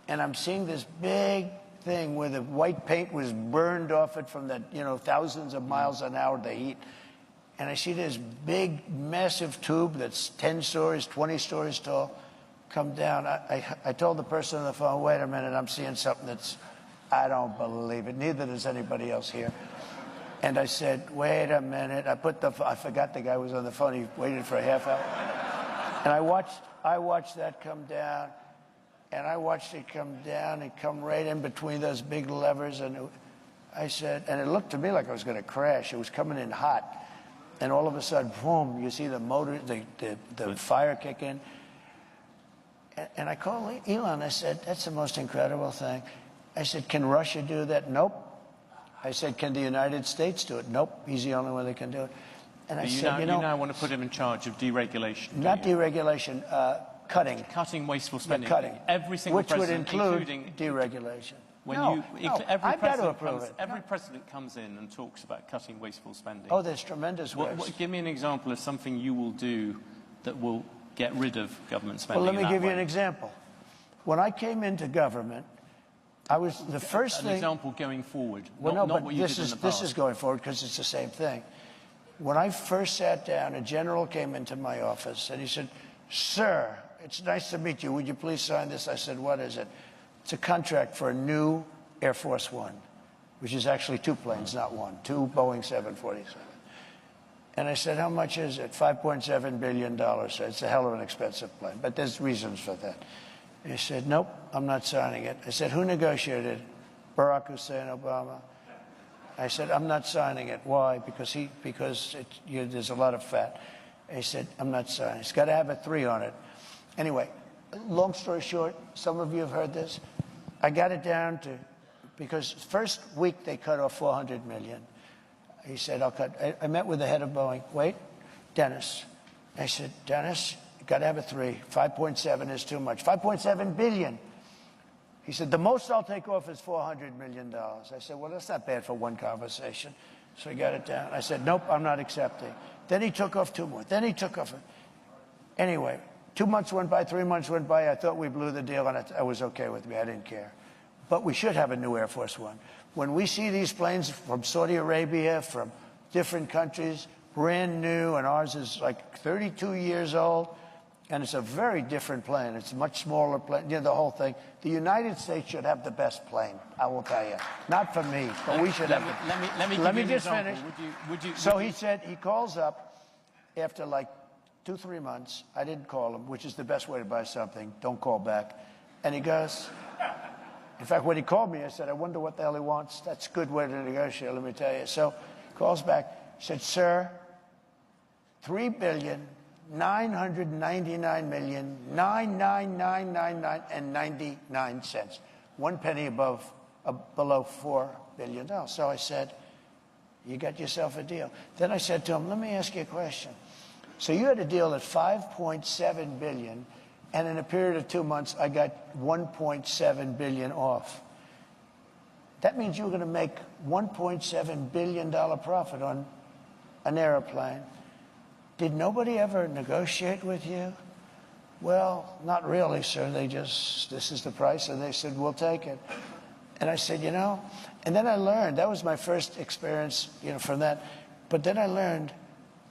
and I'm seeing this big thing where the white paint was burned off it from the, you know, thousands of miles an hour, the heat. And I see this big, massive tube that's 10 stories, 20 stories tall come down. I told the person on the phone, wait a minute, I'm seeing something I don't believe it. Neither does anybody else here. And I said, wait a minute. I forgot the guy was on the phone. He waited for a half hour. And I watched that come down. And I watched it come down and come right in between those big levers. And I said, and it looked to me like I was going to crash. It was coming in hot. And all of a sudden, boom, you see the motor, the fire kick in. And I called Elon. I said, that's the most incredible thing. I said, can Russia do that? Nope. I said, can the United States do it? Nope. He's the only one that can do it. And I said, you now want to put him in charge of deregulation. Not deregulation, cutting. Cutting wasteful spending. Cutting. Every single president, which would include deregulation. I've got to approve it. Every president comes in and talks about cutting wasteful spending. Oh, there's tremendous ways. Give me an example of something you will do that will get rid of government spending. Well, let me give you an example. When I came into government, I was the first thing. An example going forward. Well, not but what you did in the past. This is going forward because it's the same thing. When I first sat down, a general came into my office and he said, "Sir, it's nice to meet you. Would you please sign this?" I said, "What is it?" It's a contract for a new Air Force One, which is actually 2 planes, not one, 2 Boeing 747. And I said, "How much is it?" $5.7 billion. So it's a hell of an expensive plane, but there's reasons for that. He said, "Nope, I'm not signing it." I said, "Who negotiated?" Barack Hussein Obama. I said, "I'm not signing it." Why? Because there's a lot of fat. He said, "I'm not signing. It's got to have a 3 on it." Anyway, long story short, some of you have heard this. I got it down to, because first week they cut off $400 million. He said, "I'll cut." I met with the head of Boeing. Wait, Dennis. I said, "Dennis, you got to have a 3. 5.7 is too much. 5.7 billion. He said, the most I'll take off is $400 million. I said, well, that's not bad for one conversation. So he got it down. I said, nope, I'm not accepting. Then he took off 2 more. Then he took off. Anyway, 2 months went by, 3 months went by. I thought we blew the deal, and it was okay with me. I didn't care. But we should have a new Air Force One. When we see these planes from Saudi Arabia, from different countries, brand new, and ours is like 32 years old, and it's a very different plane. It's a much smaller plane, you know, the whole thing. The United States should have the best plane, I will tell you. Not for me, but we should have it. Let me just finish. So would you... he said, he calls up after like 2-3 months. I didn't call him, which is the best way to buy something. Don't call back. And he goes, in fact, when he called me, I said, I wonder what the hell he wants. That's a good way to negotiate, let me tell you. So he calls back, he said, sir, $3,999,999,99 1 penny below $4 billion. So I said, you got yourself a deal. Then I said to him, let me ask you a question. So you had a deal at $5.7 billion, and in a period of 2 months, I got $1.7 billion off. That means you were going to make $1.7 billion profit on an airplane. Did nobody ever negotiate with you? Well, not really, sir. They just, this is the price, and they said, we'll take it. And I said, you know, and then I learned, that was my first experience, you know, from that. But then I learned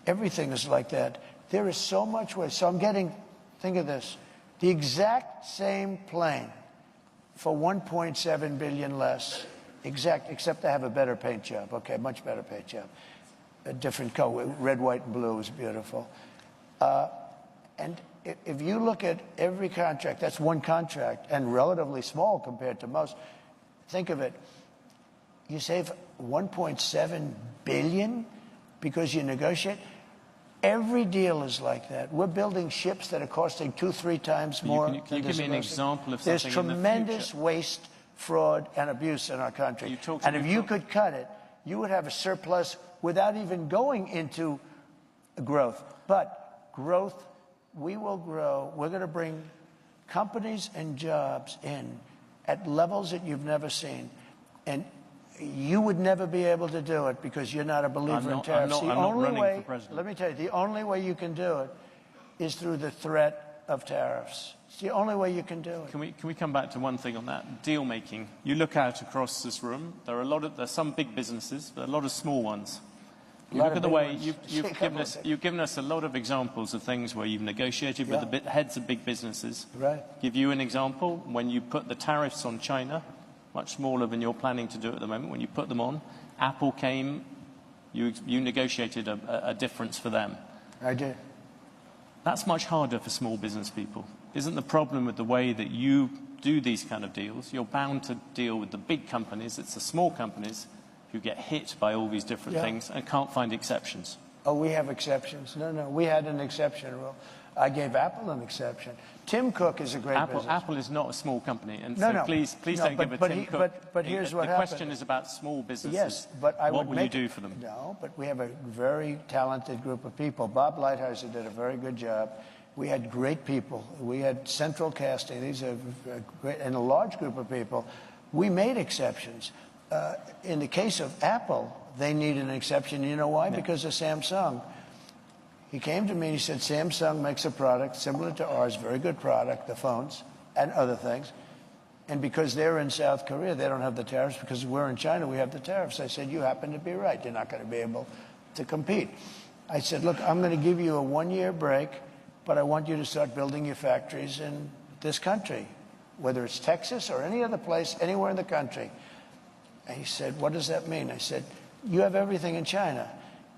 everything is like that. There is so much waste. So I'm getting, think of this, the exact same plane for $1.7 billion less, except I have a better paint job, okay, much better paint job. A different color, red, white, and blue is beautiful. And if you look at every contract, that's one contract, and relatively small compared to most. Think of it. You save $1.7 billion because you negotiate. Every deal is like that. We're building ships that are costing 2-3 times more. Can you give me an example of There's something in the tremendous future? Waste, fraud, and abuse in our country. And if you could cut it, you would have a surplus without even going into growth. But growth, we will grow. We're going to bring companies and jobs in at levels that you've never seen. And you would never be able to do it because you're not a believer in tariffs. I'm not running for president. Let me tell you, the only way you can do it is through the threat of tariffs. It's the only way you can do it. Can we come back to one thing on that? Deal making. You look out across this room, there's some big businesses, but a lot of small ones. You look at the way you've given us a lot of examples of things where you've negotiated with the heads of big businesses. Right. Give you an example, when you put the tariffs on China, much smaller than you're planning to do at the moment, when you put them on, Apple came, you negotiated a difference for them. I did. That's much harder for small business people. Isn't the problem with the way that you do these kind of deals? You're bound to deal with the big companies. It's the small companies who get hit by all these different things and can't find exceptions. Oh, we have exceptions. No, we had an exception rule. I gave Apple an exception. Tim Cook is a great business. Apple is not a small company, and so please don't give it Tim Cook. But here's what happened. happened. The question is about small businesses. Yes, but what will you do for them? No, but we have a very talented group of people. Bob Lighthizer did a very good job. We had great people. We had central casting. These are great, and a large group of people. We made exceptions. In the case of Apple, they needed an exception. You know why? Because of Samsung. He came to me and he said, Samsung makes a product similar to ours, very good product, the phones and other things. And because they're in South Korea, they don't have the tariffs. Because we're in China, we have the tariffs. I said, you happen to be right. You're not going to be able to compete. I said, look, I'm going to give you a 1-year break, but I want you to start building your factories in this country, whether it's Texas or any other place, anywhere in the country. And he said, what does that mean? I said, you have everything in China.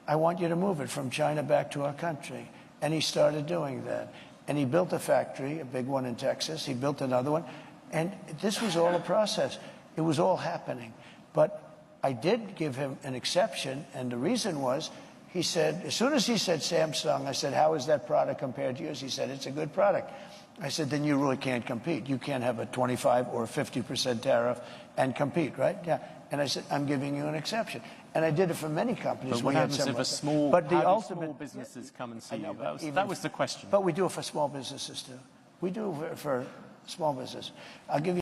I want you to move it from China back to our country. And he started doing that. And he built a factory, a big one in Texas. He built another one. And this was all a process. It was all happening. But I did give him an exception. And the reason was, he said, as soon as he said Samsung, I said, how is that product compared to yours? He said, it's a good product. I said, then you really can't compete. You can't have a 25 or 50% tariff and compete, right? Yeah. And I said, I'm giving you an exception. And I did it for many companies. But what happens if small businesses come and see you? That was the question. But we do it for small businesses, too. We do it for small business. I'll give you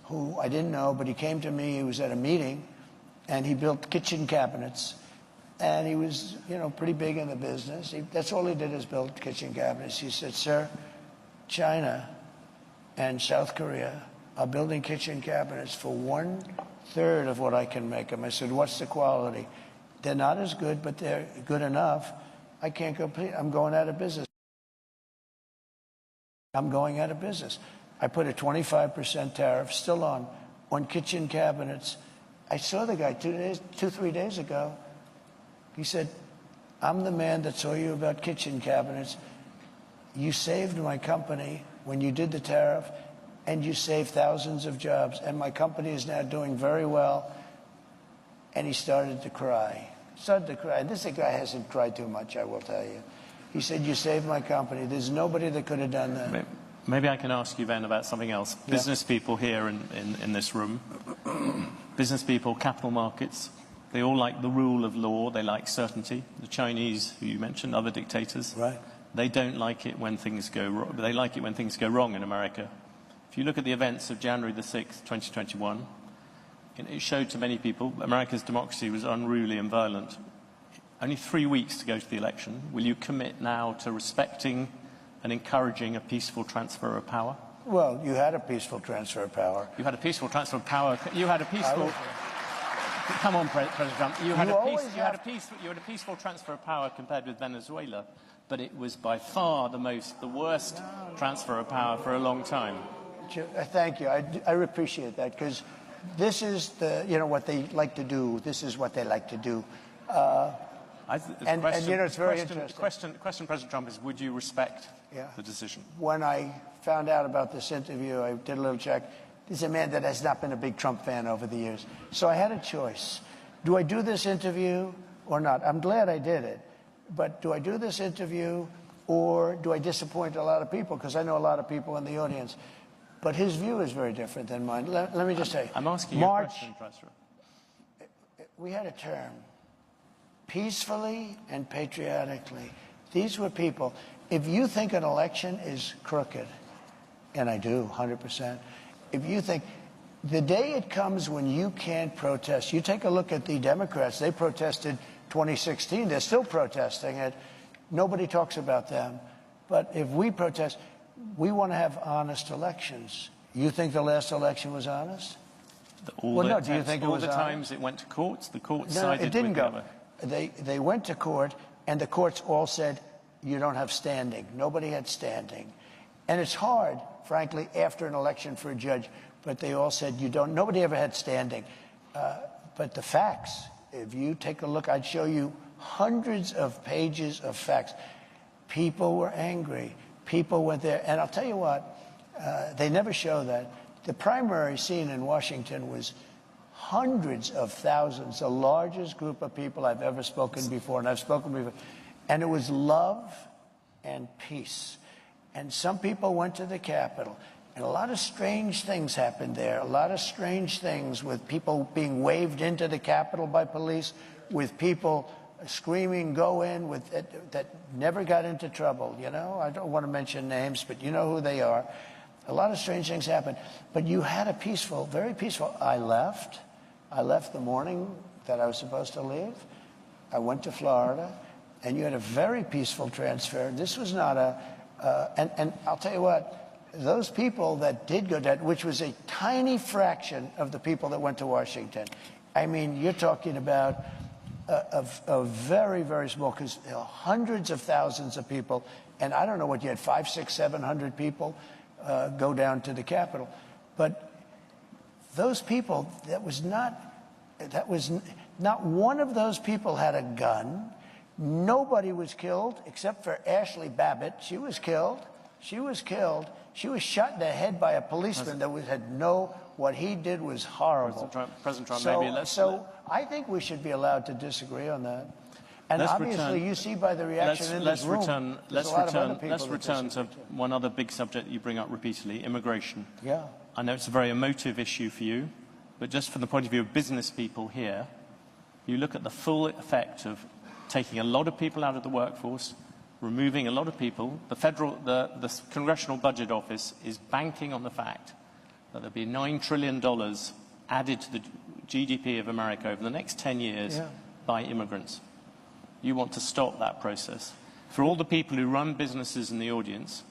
who I didn't know, but he came to me. He was at a meeting, and he built kitchen cabinets. And he was, you know, pretty big in the business. That's all he did is build kitchen cabinets. He said, sir, China and South Korea are building kitchen cabinets for 1/3 of what I can make them. I said, what's the quality? They're not as good, but they're good enough. I can't compete. I'm going out of business. I'm going out of business. I put a 25% tariff still on kitchen cabinets. I saw the guy 3 days ago. He said, I'm the man that saw you about kitchen cabinets. You saved my company when you did the tariff, and you saved thousands of jobs, and my company is now doing very well. And he started to cry. This guy hasn't cried too much, I will tell you. He said, you saved my company. There's nobody that could have done that. Maybe I can ask you then about something else. Yeah. Business people here in this room, business people, capital markets, they all like the rule of law. They like certainty. The Chinese, who you mentioned, other dictators, right? They don't like it when things go wrong. They like it when things go wrong in America. If you look at the events of January the 6th, 2021, it showed to many people America's democracy was unruly and violent. Only 3 weeks to go to the election. Will you commit now to respecting and encouraging a peaceful transfer of power? Well, you had a peaceful transfer of power. You had a peaceful transfer of power. You had a peaceful... Come on, President Trump. You had a peaceful transfer of power compared with Venezuela, but it was by far the worst transfer of power for a long time. Thank you. I appreciate that, because this is what they like to do. This is what they like to do. It's very interesting. The question, President Trump, is would you respect the decision? When I found out about this interview, I did a little check. He's a man that has not been a big Trump fan over the years. So I had a choice. Do I do this interview or not? I'm glad I did it. But do I do this interview, or do I disappoint a lot of people? Because I know a lot of people in the audience. But his view is very different than mine. Let me just say. I'm asking you a question, Professor. We had a term, peacefully and patriotically. These were people. If you think an election is crooked, and I do, 100%, if you think the day it comes when you can't protest, you take a look at the Democrats. They protested 2016. They're still protesting it. Nobody talks about them. But if we protest, we want to have honest elections. You think the last election was honest? Do you think it was all the times it went to courts? The courts sided with the other. No, it didn't go. They went to court, and the courts all said, you don't have standing. Nobody had standing. And it's hard, frankly, after an election for a judge, but they all said you don't. Nobody ever had standing. But the facts, if you take a look, I'd show you hundreds of pages of facts. People were angry. People went there. And I'll tell you what, they never show that. The primary scene in Washington was hundreds of thousands, the largest group of people I've ever spoken before, and I've spoken before. And it was love and peace. And some people went to the Capitol, and a lot of strange things happened there. A lot of strange things, with people being waved into the Capitol by police, with people screaming, go in, that never got into trouble. You know, I don't want to mention names, but you know who they are. A lot of strange things happened. But you had a peaceful, very peaceful. I left the morning that I was supposed to leave. I went to Florida, and you had a very peaceful transfer. This was not and I'll tell you what, those people that did go down, which was a tiny fraction of the people that went to Washington. I mean, you're talking about a very, very small, because hundreds of thousands of people, and I don't know what you had, 500, 600, 700 people go down to the Capitol. But those people, that was not one of those people had a gun. Nobody was killed except for Ashley Babbitt. She was killed. She was killed. She was shot in the head by a policeman what he did was horrible. President Trump, so I think we should be allowed to disagree on that. And obviously, you see by the reaction in this room, let's return to one other big subject you bring up repeatedly, immigration. Yeah. I know it's a very emotive issue for you, but just from the point of view of business people here, you look at the full effect of taking a lot of people out of the workforce, removing a lot of people. The Congressional Budget Office is banking on the fact that there'll be $9 trillion added to the GDP of America over the next 10 years by immigrants. You want to stop that process. For all the people who run businesses in the audience,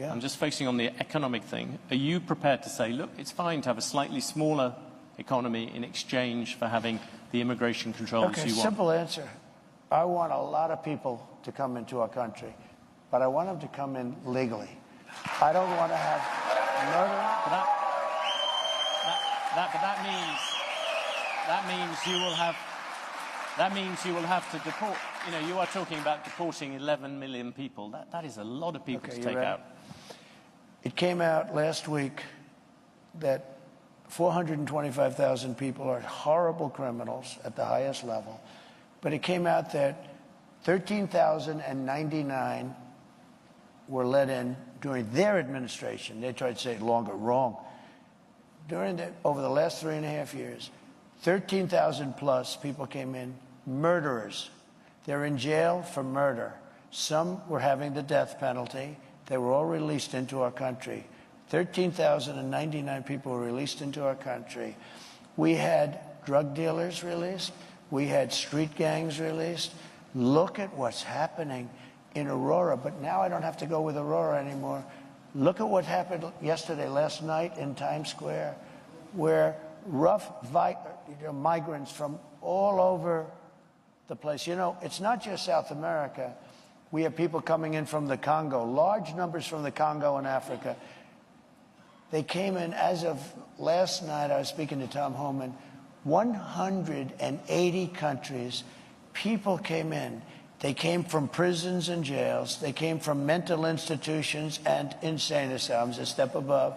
I'm just focusing on the economic thing. Are you prepared to say, look, it's fine to have a slightly smaller economy in exchange for having the immigration controls you want? Simple answer. I want a lot of people to come into our country, but I want them to come in legally. I don't want to have murder. That means you will have to deport. You know, you are talking about deporting 11 million people. That is a lot of people to take out. It came out last week that 425,000 people are horrible criminals at the highest level, but it came out that 13,099 were let in during their administration. They tried to say longer, wrong. Over the last 3.5 years, 13,000 plus people came in, murderers. They're in jail for murder. Some were having the death penalty. They were all released into our country. 13,099 people were released into our country. We had drug dealers released. We had street gangs released. Look at what's happening in Aurora. But now I don't have to go with Aurora anymore. Look at what happened last night in Times Square, where migrants from all over the place. You know, it's not just South America. We have people coming in from the Congo, large numbers from the Congo and Africa. They came in, as of last night, I was speaking to Tom Homan, 180 countries. People came in. They came from prisons and jails. They came from mental institutions and insane asylums, a step above.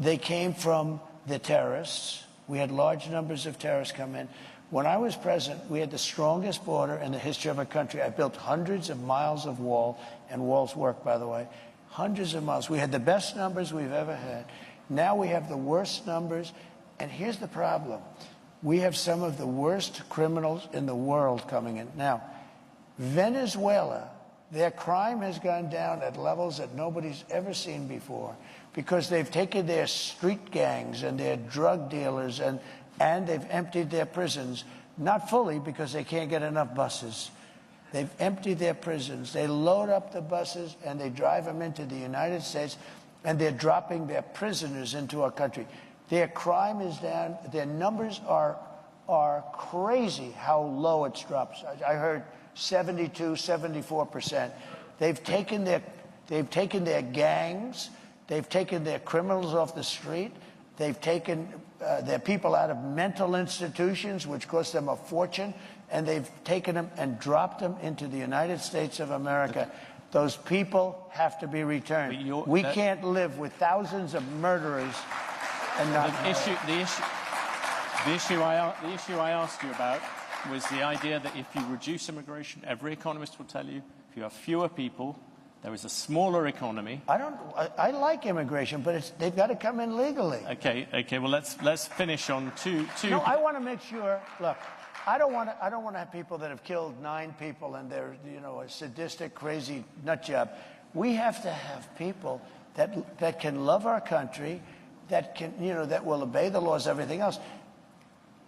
They came from the terrorists. We had large numbers of terrorists come in. When I was president, we had the strongest border in the history of our country. I built hundreds of miles of wall, and walls work, by the way. Hundreds of miles. We had the best numbers we've ever had. Now we have the worst numbers, and here's the problem. We have some of the worst criminals in the world coming in. Now, Venezuela, their crime has gone down at levels that nobody's ever seen before because they've taken their street gangs and their drug dealers and they've emptied their prisons, not fully because they can't get enough buses. They've emptied their prisons. They load up the buses and they drive them into the United States, and they're dropping their prisoners into our country. Their crime is down. Their numbers are crazy how low it's dropped. I heard 72, 74%. They've taken their gangs. They've taken their criminals off the street. They've taken their people out of mental institutions, which cost them a fortune, and they've taken them and dropped them into the United States of America. Those people have to be returned. We can't live with thousands of murderers and not. The issue I asked you about was the idea that if you reduce immigration, every economist will tell you, if you have fewer people, there is a smaller economy. I like immigration, but they've got to come in legally. Okay. Well, let's finish on two. No, I want to make sure. Look, I don't want to have people that have killed 9 people and they're a sadistic, crazy nut job. We have to have people that can love our country, that will obey the laws, everything else.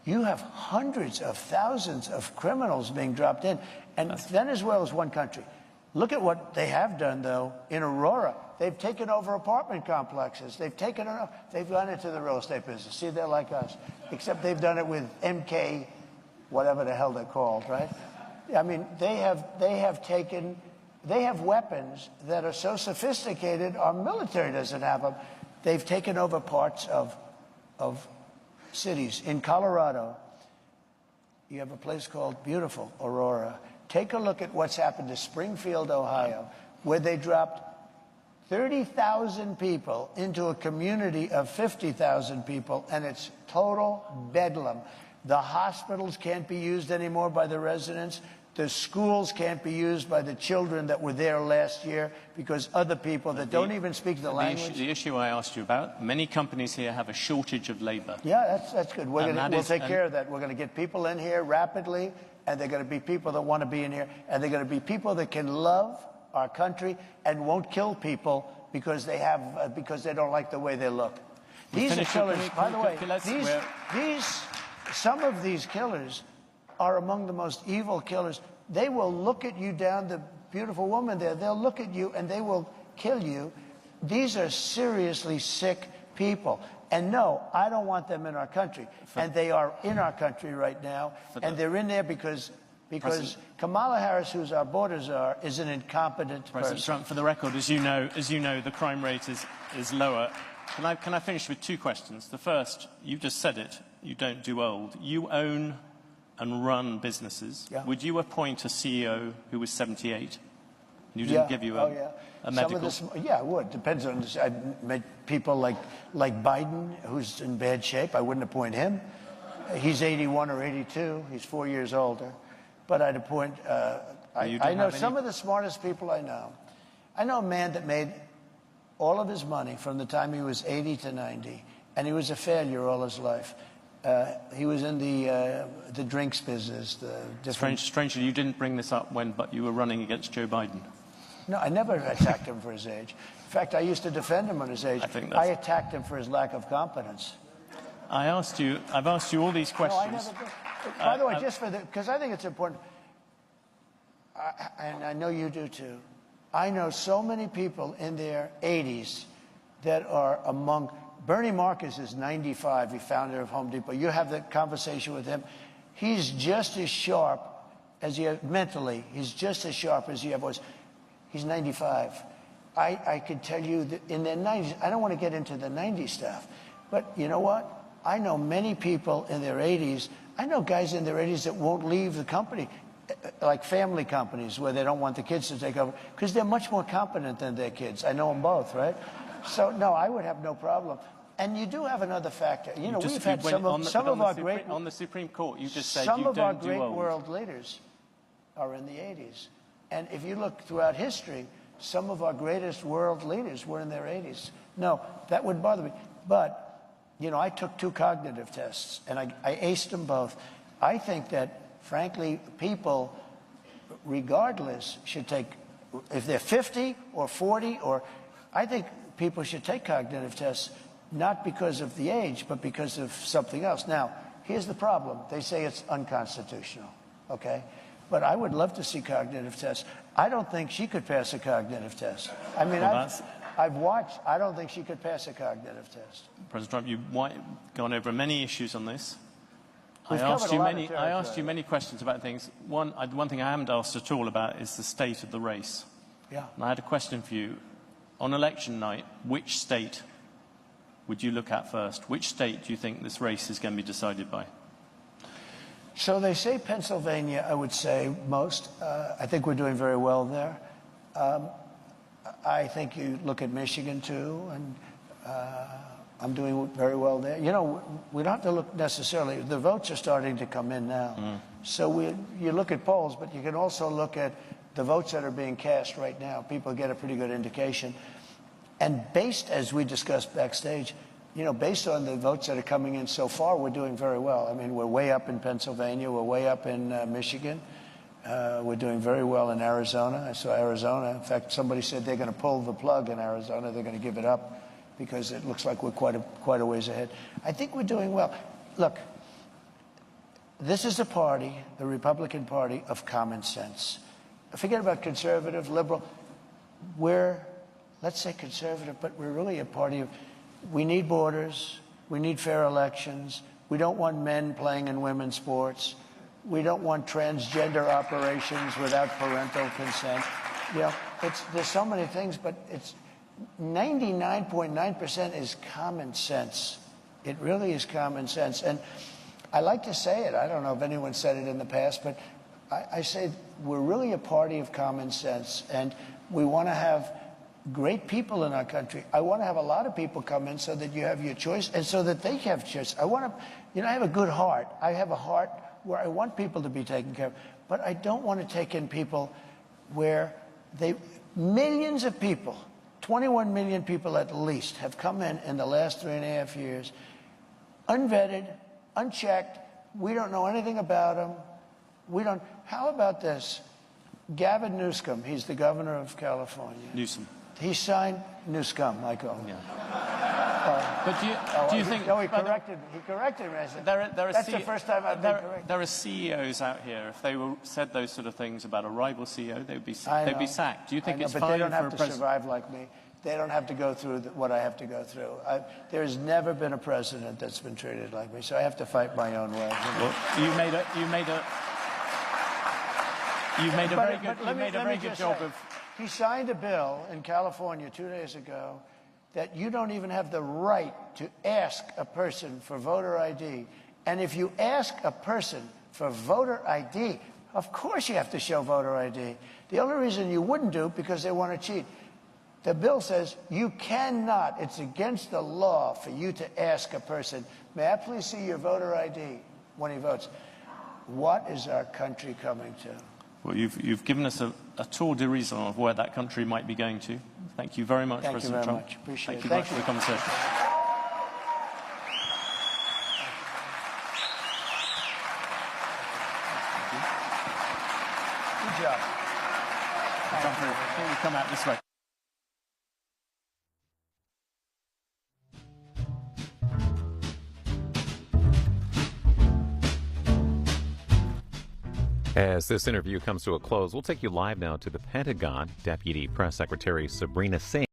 You have hundreds of thousands of criminals being dropped in, and Venezuela is one country. Look at what they have done, though, in Aurora. They've taken over apartment complexes. They've gone into the real estate business. See, they're like us, except they've done it with MK, whatever the hell they're called, right? I mean, they have weapons that are so sophisticated, our military doesn't have them. They've taken over parts of cities. In Colorado, you have a place called beautiful Aurora. Take a look at what's happened to Springfield, Ohio, where they dropped 30,000 people into a community of 50,000 people, and it's total bedlam. The hospitals can't be used anymore by the residents. The schools can't be used by the children that were there last year because other people that don't even speak the language. The issue I asked you about, many companies here have a shortage of labor. Yeah, that's good. We'll take care of that. We're going to get people in here rapidly, and they're going to be people that want to be in here, and they're going to be people that can love our country and won't kill people because they don't like the way they look. These are killers. By the way, some of these killers are among the most evil killers. They will look at you down, the beautiful woman there, they'll look at you and they will kill you. These are seriously sick people. And no, I don't want them in our country. And they are in our country right now. And they're in there because Kamala Harris, who's our border czar, is an incompetent person. President Trump, for the record, as you know, the crime rate is lower. Can I finish with two questions? The first, you just said it, you don't do old. You own and run businesses. Yeah. Would you appoint a CEO who was 78? You didn't give you a medical? Yeah, I would. Depends on this. I'd met people like Biden, who's in bad shape. I wouldn't appoint him. He's 81 or 82. He's 4 years older. But I'd appoint, I know some of the smartest people I know. I know a man that made all of his money from the time he was 80 to 90, and he was a failure all his life. He was in the drinks business. Strangely, you didn't bring this up but you were running against Joe Biden. No, I never attacked him for his age. In fact, I used to defend him on his age. I attacked him for his lack of competence. I've asked you all these questions. No, I never did. By the way, because I think it's important, and I know you do too, I know so many people in their 80s that are among, Bernie Marcus is 95, he founder of Home Depot. You have that conversation with him. He's just as sharp as you mentally, he's just as sharp as he ever was. He's 95. I could tell you that in their 90s, I don't want to get into the 90s stuff, but you know what? I know many people in their 80s. I know guys in their 80s that won't leave the company, like family companies where they don't want the kids to take over, because they're much more competent than their kids. I know them both, right? So, no, I would have no problem. And you do have another factor. You know, we've had some of our great... On the Supreme Court, you just said some of our great world leaders are in the 80s. And if you look throughout history, some of our greatest world leaders were in their 80s. No, that would bother me. But, you know, I took 2 cognitive tests, and I aced them both. I think that, frankly, people, regardless, should take, if they're 50 or 40, I think people should take cognitive tests, not because of the age, but because of something else. Now, here's the problem. They say it's unconstitutional, okay? But I would love to see cognitive tests. I don't think she could pass a cognitive test. I mean, I've watched. I don't think she could pass a cognitive test. President Trump, you've gone over many issues on this. I asked you many questions about things. One thing I haven't asked at all about is the state of the race. Yeah. And I had a question for you. On election night, which state would you look at first? Which state do you think this race is going to be decided by? So they say Pennsylvania, I would say most. I think we're doing very well there. I think you look at Michigan, too, and I'm doing very well there. You know, we don't have to look necessarily. The votes are starting to come in now. So you look at polls, but you can also look at the votes that are being cast right now. People get a pretty good indication. And based, as we discussed backstage, you know, based on the votes that are coming in so far, we're doing very well. I mean, we're way up in Pennsylvania. We're way up in Michigan. We're doing very well in Arizona. I saw Arizona. In fact, somebody said they're going to pull the plug in Arizona. They're going to give it up because it looks like we're quite a ways ahead. I think we're doing well. Look, this is a party, the Republican Party, of common sense. Forget about conservative, liberal. We're, let's say conservative, but we're really a party of, we need borders, we need fair elections, we don't want men playing in women's sports, we don't want transgender operations without parental consent. You know, there's so many things, but it's 99.9% is common sense. It really is common sense. And I like to say it, I don't know if anyone said it in the past, but I say we're really a party of common sense, and we want to have great people in our country. I want to have a lot of people come in so that you have your choice and so that they have choice. I want to, you know, I have a good heart. I have a heart where I want people to be taken care of, but I don't want to take in people where millions of people, 21 million people at least, have come in the last 3.5 years, unvetted, unchecked. We don't know anything about them. We don't. How about this? Gavin Newsom, he's the governor of California. Newsom. He signed Newsom, I call him. Yeah. But do you think... No, he corrected me. I said, that's the first time I've been corrected. There are CEOs out here. If they said those sort of things about a rival CEO, they'd be sacked. Do you think it's fine for a president? But they don't have to survive like me. They don't have to go through what I have to go through. There's never been a president that's been treated like me, so I have to fight my own way. Well, you made a very good job of... He signed a bill in California 2 days ago that you don't even have the right to ask a person for voter ID. And if you ask a person for voter ID, of course you have to show voter ID. The only reason you wouldn't do it because they want to cheat. The bill says you cannot, it's against the law for you to ask a person, may I please see your voter ID when he votes? What is our country coming to? Well, you've given us a tour d'horizon of where that country might be going to. Thank you very much, President Trump. Thank you very much. Appreciate it. Thank you very much for the conversation. Good job. Can we come out this way? As this interview comes to a close, we'll take you live now to the Pentagon. Deputy Press Secretary Sabrina Singh